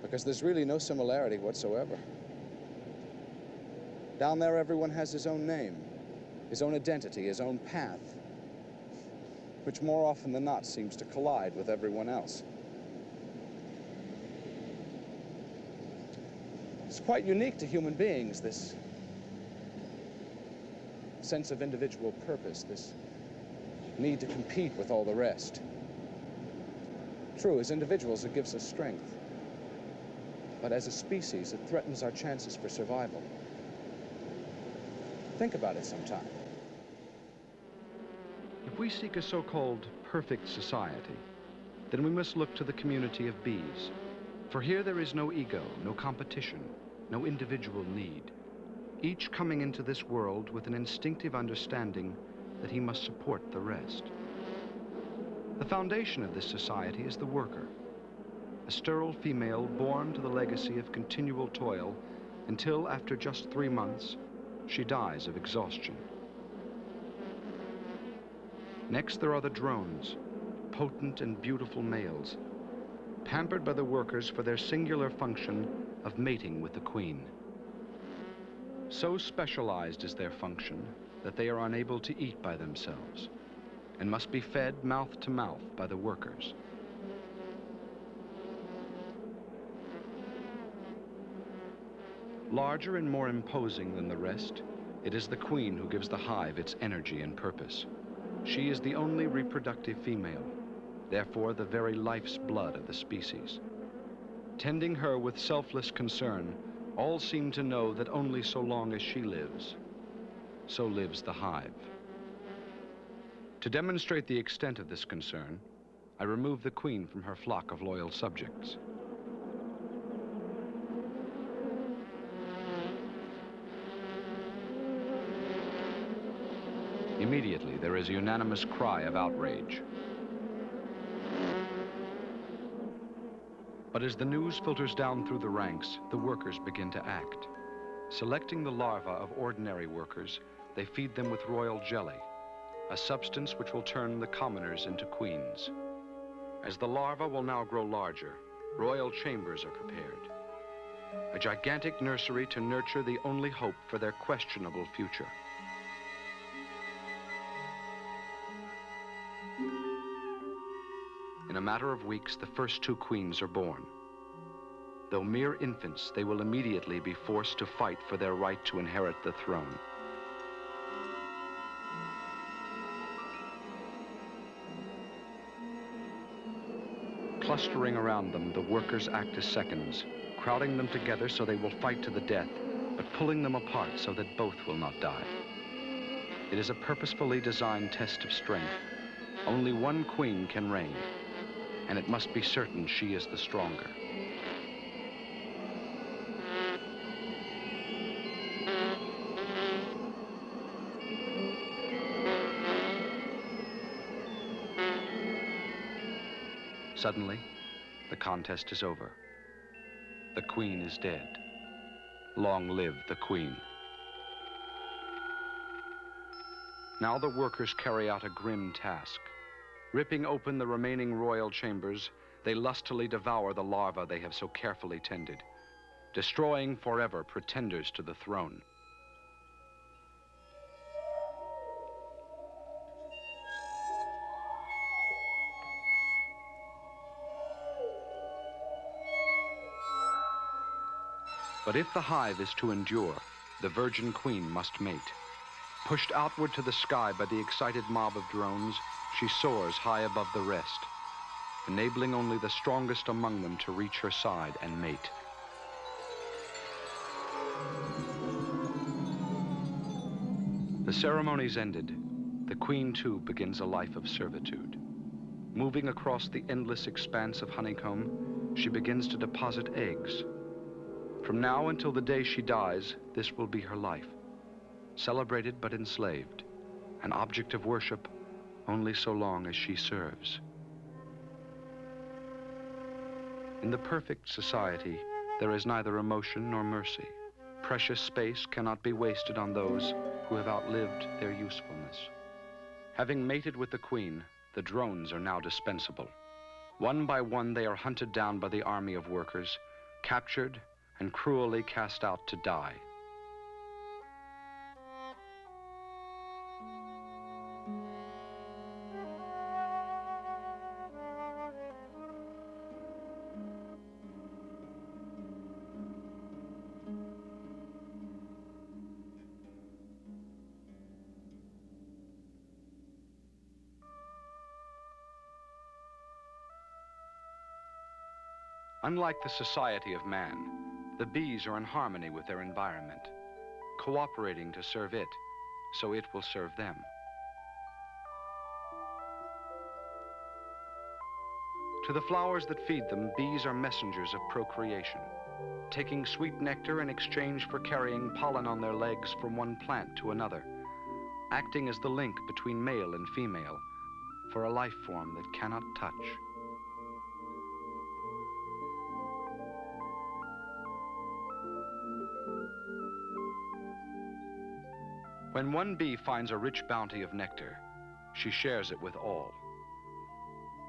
because there's really no similarity whatsoever. Down there, everyone has his own name, his own identity, his own path, which more often than not seems to collide with everyone else. It's quite unique to human beings, this sense of individual purpose, this need to compete with all the rest. True, as individuals, it gives us strength. But as a species, it threatens our chances for survival. Think about it sometime. If we seek a so-called perfect society, then we must look to the community of bees. For here there is no ego, no competition, no individual need. Each coming into this world with an instinctive understanding that he must support the rest. The foundation of this society is the worker, a sterile female born to the legacy of continual toil until, after just 3 months, she dies of exhaustion. Next, there are the drones, potent and beautiful males, pampered by the workers for their singular function of mating with the queen. So specialized is their function that they are unable to eat by themselves and must be fed mouth to mouth by the workers. Larger and more imposing than the rest, it is the queen who gives the hive its energy and purpose. She is the only reproductive female, therefore the very life's blood of the species. Tending her with selfless concern, all seem to know that only so long as she lives, so lives the hive. To demonstrate the extent of this concern, I remove the queen from her flock of loyal subjects. Immediately, there is a unanimous cry of outrage. But as the news filters down through the ranks, the workers begin to act. Selecting the larvae of ordinary workers, they feed them with royal jelly, a substance which will turn the commoners into queens. As the larvae will now grow larger, royal chambers are prepared, a gigantic nursery to nurture the only hope for their questionable future. In a matter of weeks, the first 2 queens are born. Though mere infants, they will immediately be forced to fight for their right to inherit the throne. Clustering around them, the workers act as seconds, crowding them together so they will fight to the death, but pulling them apart so that both will not die. It is a purposefully designed test of strength. Only one queen can reign, and it must be certain she is the stronger. Suddenly, the contest is over. The queen is dead. Long live the queen. Now the workers carry out a grim task. Ripping open the remaining royal chambers, they lustily devour the larvae they have so carefully tended, destroying forever pretenders to the throne. But if the hive is to endure, the virgin queen must mate. Pushed outward to the sky by the excited mob of drones, she soars high above the rest, enabling only the strongest among them to reach her side and mate. The ceremonies ended, the queen too begins a life of servitude. Moving across the endless expanse of honeycomb, she begins to deposit eggs. From now until the day she dies, this will be her life. Celebrated but enslaved, an object of worship only so long as she serves. In the perfect society, there is neither emotion nor mercy. Precious space cannot be wasted on those who have outlived their usefulness. Having mated with the queen, the drones are now dispensable. One by one, they are hunted down by the army of workers, captured, and cruelly cast out to die. Unlike the society of man, the bees are in harmony with their environment, cooperating to serve it, so it will serve them. To the flowers that feed them, bees are messengers of procreation, taking sweet nectar in exchange for carrying pollen on their legs from one plant to another, acting as the link between male and female for a life form that cannot touch. When one bee finds a rich bounty of nectar, she shares it with all.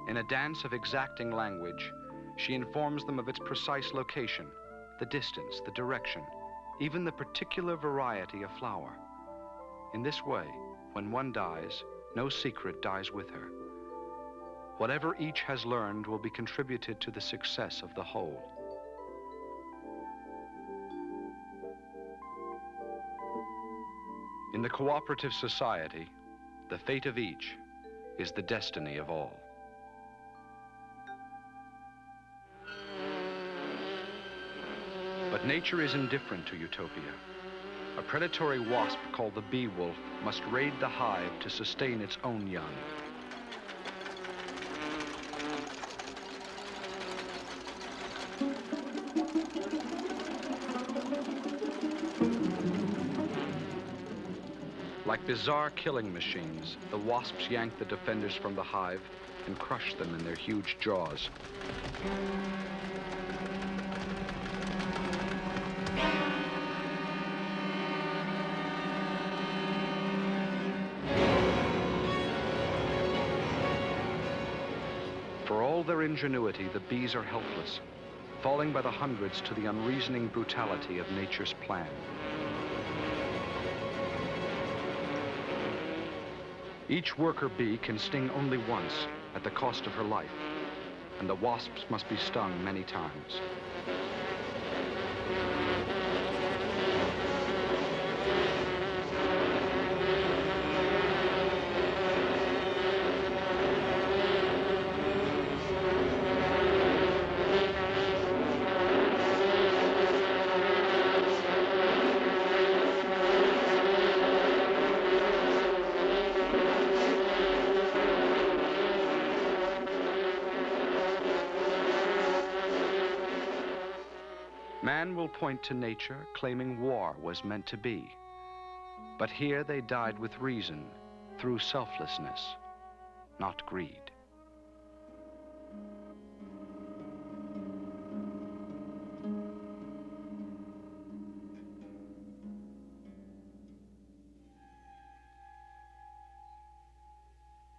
In a dance of exacting language, she informs them of its precise location, the distance, the direction, even the particular variety of flower. In this way, when one dies, no secret dies with her. Whatever each has learned will be contributed to the success of the whole. In the cooperative society, the fate of each is the destiny of all. But nature is indifferent to utopia. A predatory wasp called the bee wolf must raid the hive to sustain its own young. Like bizarre killing machines, the wasps yank the defenders from the hive and crush them in their huge jaws. For all their ingenuity, the bees are helpless, falling by the hundreds to the unreasoning brutality of nature's plan. Each worker bee can sting only once at the cost of her life, and the wasps must be stung many times. Man will point to nature, claiming war was meant to be. But here they died with reason, through selflessness, not greed.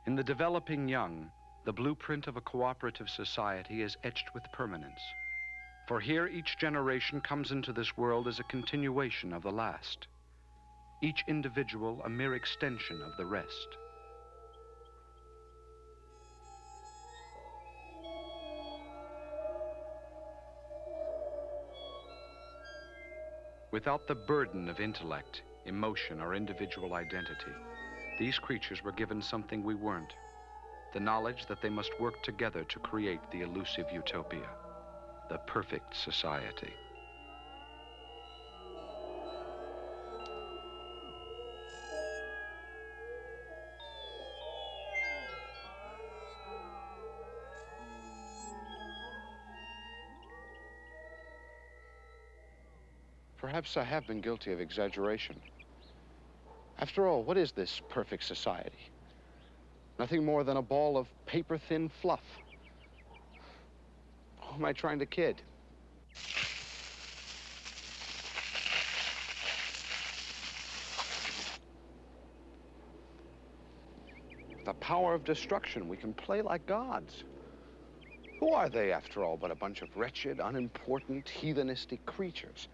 In the developing young, the blueprint of a cooperative society is etched with permanence. For here each generation comes into this world as a continuation of the last, each individual a mere extension of the rest. Without the burden of intellect, emotion, or individual identity, these creatures were given something we weren't, the knowledge that they must work together to create the elusive utopia. The perfect society. Perhaps I have been guilty of exaggeration. After all, what is this perfect society? Nothing more than a ball of paper-thin fluff. Who am I trying to kid? power of destruction. We can play like gods. Who are they, after all, but a bunch of wretched, unimportant, heathenistic creatures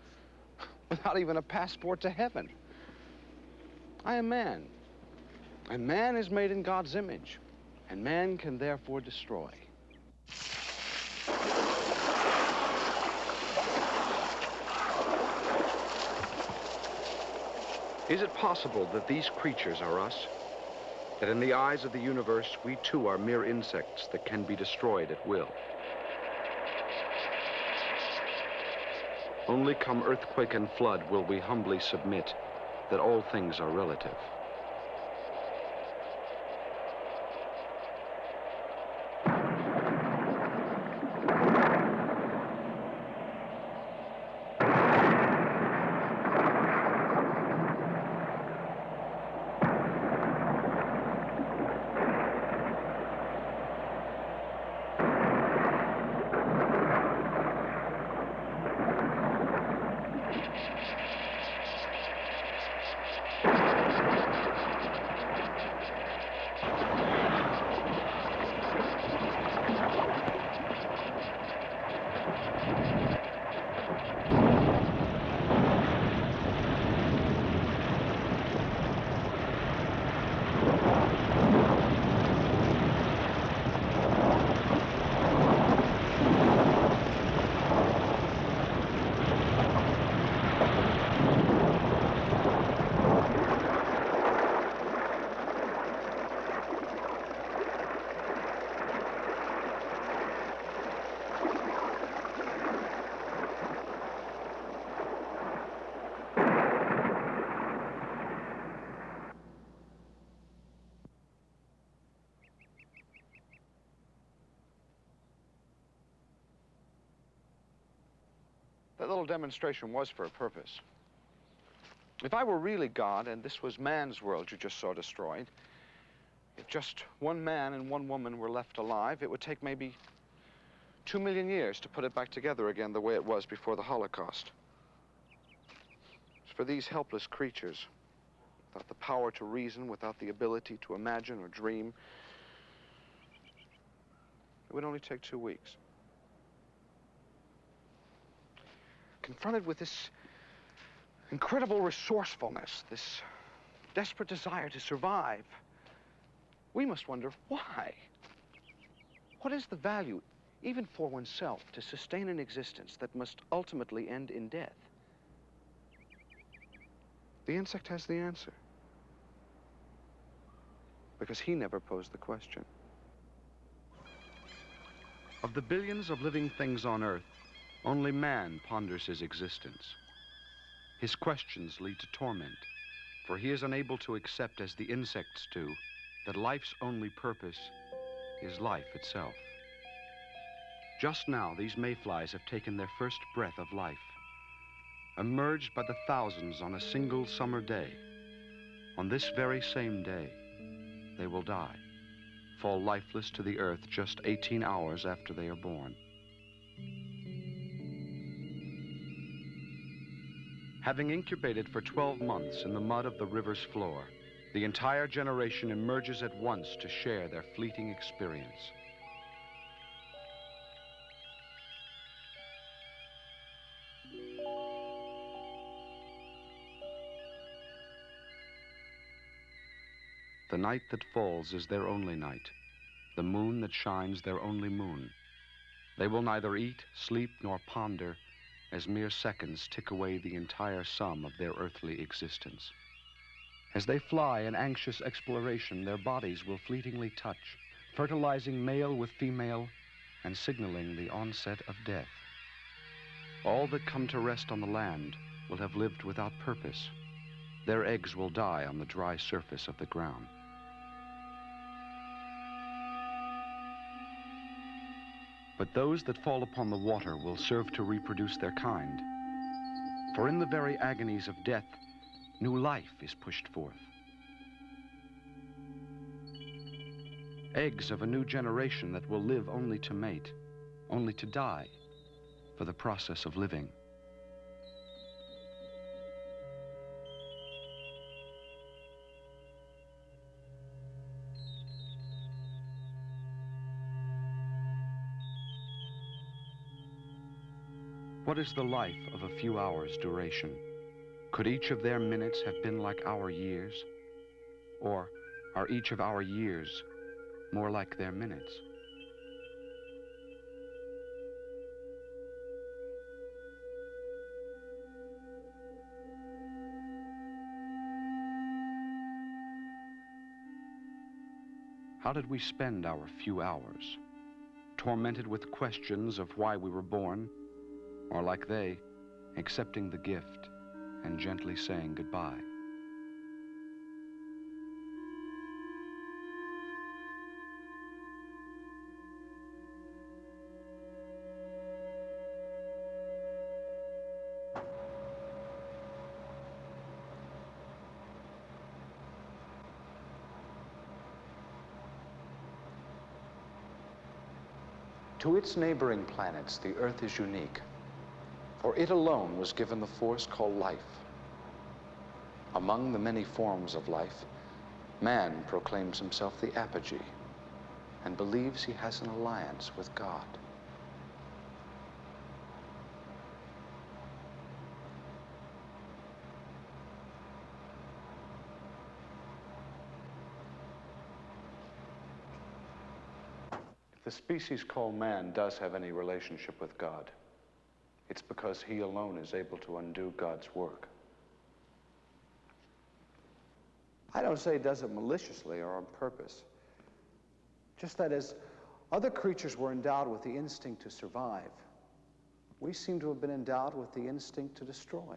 without even a passport to heaven? I am man, and man is made in God's image, and man can therefore destroy. Is it possible that these creatures are us? That in the eyes of the universe, we too are mere insects that can be destroyed at will? Only come earthquake and flood will we humbly submit that all things are relative. That little demonstration was for a purpose. If I were really God and this was man's world you just saw destroyed, if just one man and one woman were left alive, it would take maybe 2 million years to put it back together again the way it was before the Holocaust. For these helpless creatures, without the power to reason, without the ability to imagine or dream, it would only take 2 weeks. Confronted with this incredible resourcefulness, this desperate desire to survive, we must wonder why. What is the value, even for oneself, to sustain an existence that must ultimately end in death? The insect has the answer, because he never posed the question. Of the billions of living things on Earth, only man ponders his existence. His questions lead to torment, for he is unable to accept, as the insects do, that life's only purpose is life itself. Just now, these mayflies have taken their first breath of life. Emerged by the thousands on a single summer day. On this very same day, they will die, fall lifeless to the earth just 18 hours after they are born. Having incubated for 12 months in the mud of the river's floor, the entire generation emerges at once to share their fleeting experience. The night that falls is their only night, the moon that shines their only moon. They will neither eat, sleep, nor ponder, as mere seconds tick away the entire sum of their earthly existence. As they fly in anxious exploration, their bodies will fleetingly touch, fertilizing male with female and signaling the onset of death. All that come to rest on the land will have lived without purpose. Their eggs will die on the dry surface of the ground. But those that fall upon the water will serve to reproduce their kind. For in the very agonies of death, new life is pushed forth. Eggs of a new generation that will live only to mate, only to die for the process of living. What is the life of a few hours' duration? Could each of their minutes have been like our years? Or are each of our years more like their minutes? How did we spend our few hours? Tormented with questions of why we were born, or like they, accepting the gift and gently saying goodbye? To its neighboring planets, the Earth is unique, for it alone was given the force called life. Among the many forms of life, man proclaims himself the apogee and believes he has an alliance with God. If the species called man does have any relationship with God, it's because he alone is able to undo God's work. I don't say it does it maliciously or on purpose. Just that as other creatures were endowed with the instinct to survive, we seem to have been endowed with the instinct to destroy.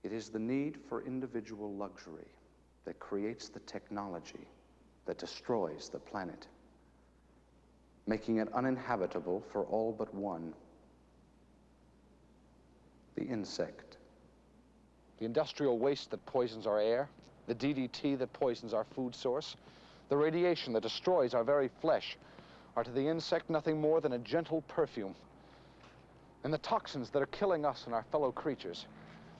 It is the need for individual luxury that creates the technology that destroys the planet, making it uninhabitable for all but one: the insect. The industrial waste that poisons our air, the DDT that poisons our food source, the radiation that destroys our very flesh are to the insect nothing more than a gentle perfume. And the toxins that are killing us and our fellow creatures,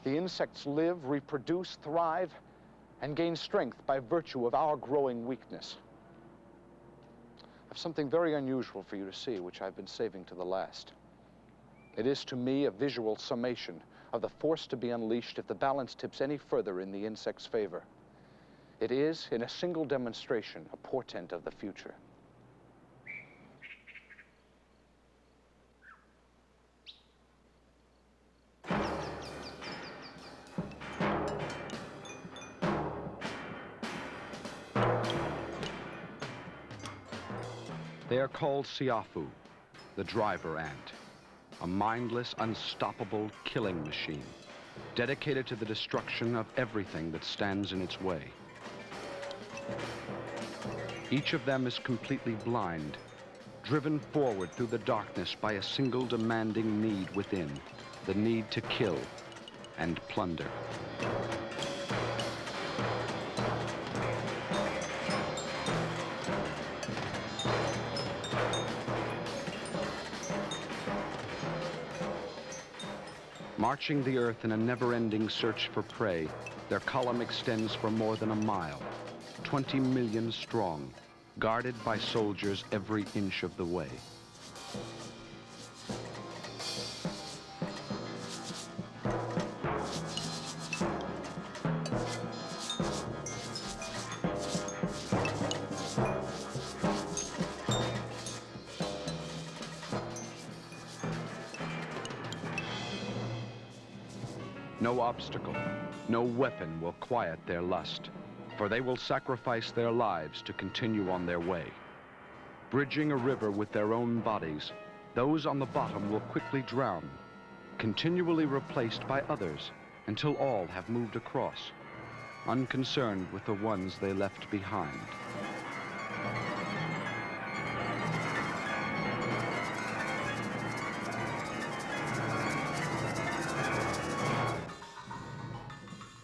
the insects live, reproduce, thrive, and gain strength by virtue of our growing weakness. I have something very unusual for you to see, which I've been saving to the last. It is to me a visual summation of the force to be unleashed if the balance tips any further in the insect's favor. It is, in a single demonstration, a portent of the future. They are called Siafu, the driver ant, a mindless, unstoppable killing machine, dedicated to the destruction of everything that stands in its way. Each of them is completely blind, driven forward through the darkness by a single demanding need within, the need to kill and plunder. Marching the earth in a never-ending search for prey, their column extends for more than a mile, 20 million strong, guarded by soldiers every inch of the way. No obstacle, no weapon will quiet their lust, for they will sacrifice their lives to continue on their way. Bridging a river with their own bodies, those on the bottom will quickly drown, continually replaced by others until all have moved across, unconcerned with the ones they left behind.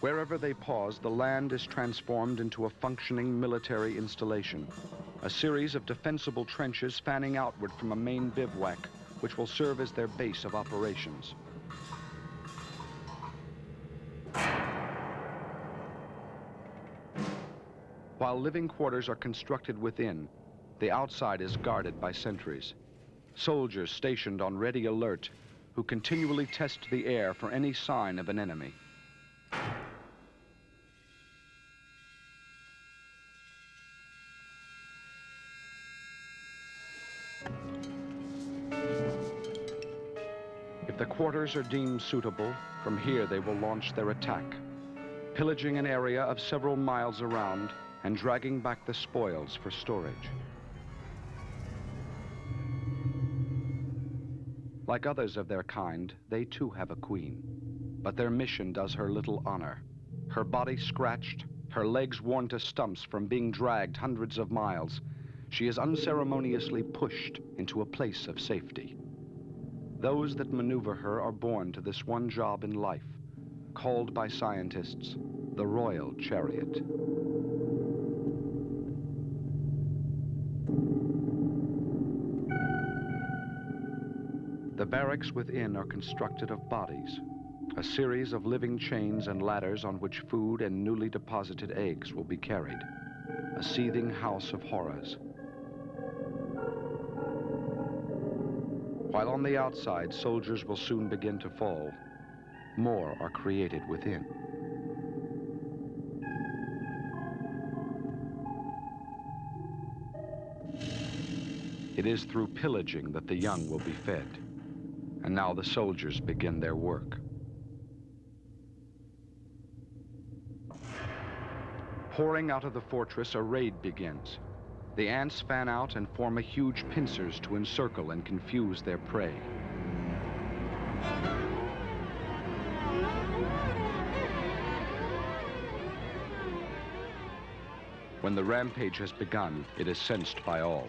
Wherever they pause, the land is transformed into a functioning military installation, a series of defensible trenches fanning outward from a main bivouac, which will serve as their base of operations. While living quarters are constructed within, the outside is guarded by sentries. soldiers stationed on ready alert who continually test the air for any sign of an enemy. If the quarters are deemed suitable, from here they will launch their attack, pillaging an area of several miles around and dragging back the spoils for storage. Like others of their kind, they too have a queen, but their mission does her little honor. Her body scratched, her legs worn to stumps from being dragged hundreds of miles, she is unceremoniously pushed into a place of safety. Those that maneuver her are born to this one job in life, called by scientists the Royal Chariot. The barracks within are constructed of bodies, a series of living chains and ladders on which food and newly deposited eggs will be carried, a seething house of horrors. While on the outside, soldiers will soon begin to fall, more are created within. It is through pillaging that the young will be fed. And now the soldiers begin their work. Pouring out of the fortress, a raid begins. The ants fan out and form a huge pincers to encircle and confuse their prey. When the rampage has begun, it is sensed by all.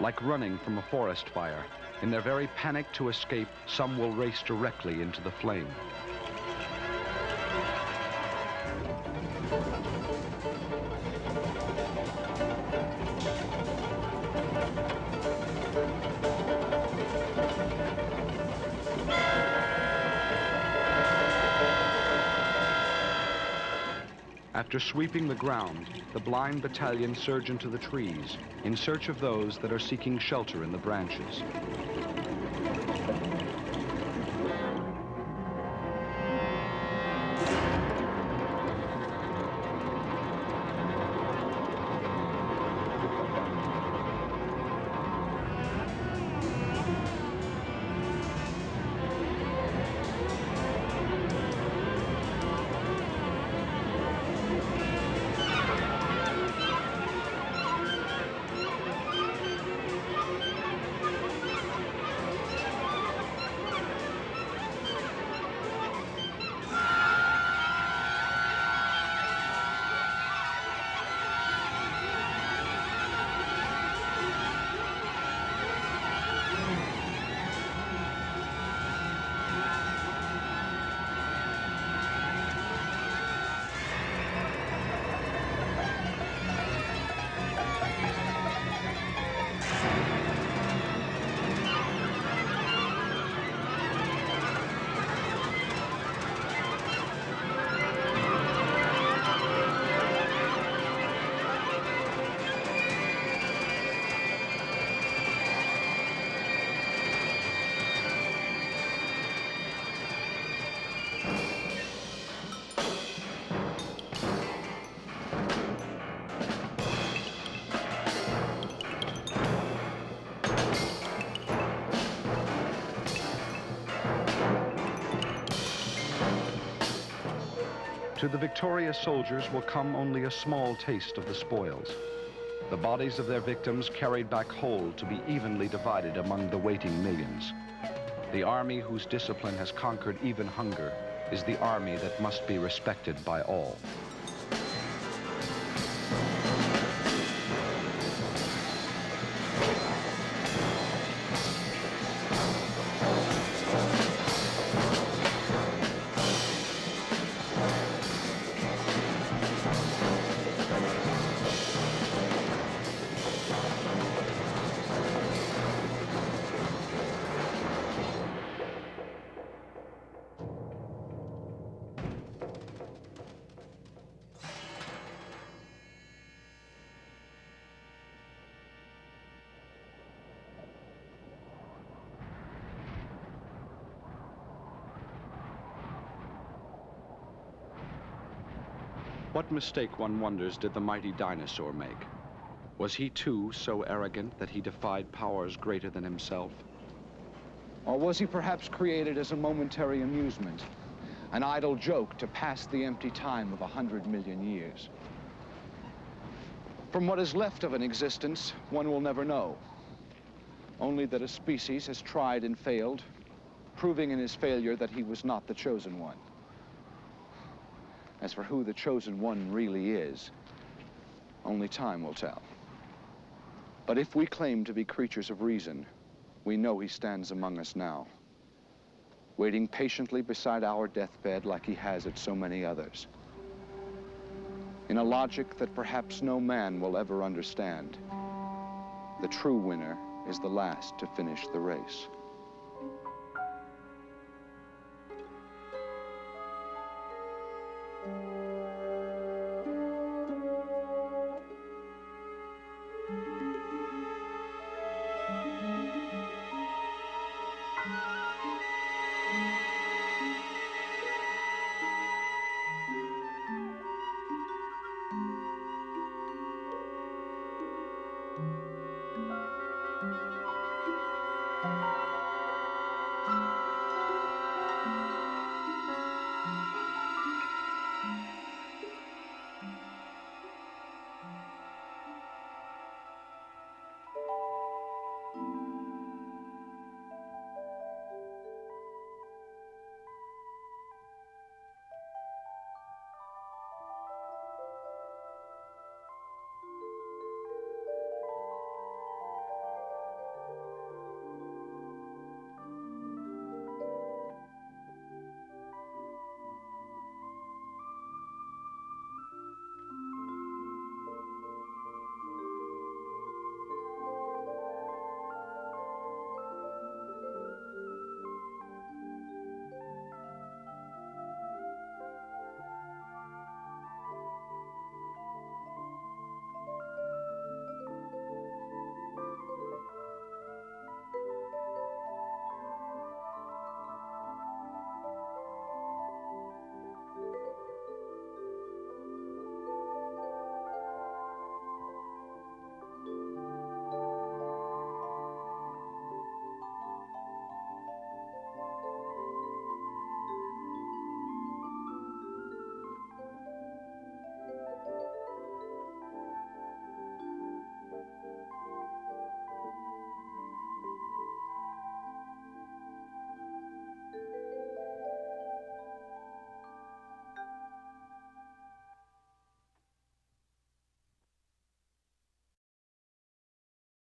Like running from a forest fire, in their very panic to escape, some will race directly into the flame. After sweeping the ground, the blind battalion surge into the trees in search of those that are seeking shelter in the branches. To the victorious soldiers will come only a small taste of the spoils. The bodies of their victims carried back whole to be evenly divided among the waiting millions. The army whose discipline has conquered even hunger is the army that must be respected by all. What mistake, one wonders, did the mighty dinosaur make? Was he too so arrogant that he defied powers greater than himself? Or was he perhaps created as a momentary amusement, an idle joke to pass the empty time of 100 million years? From what is left of an existence, one will never know. Only that a species has tried and failed, proving in his failure that he was not the chosen one. As for who the chosen one really is, only time will tell. But if we claim to be creatures of reason, we know he stands among us now, waiting patiently beside our deathbed like he has at so many others. In a logic that perhaps no man will ever understand, the true winner is the last to finish the race.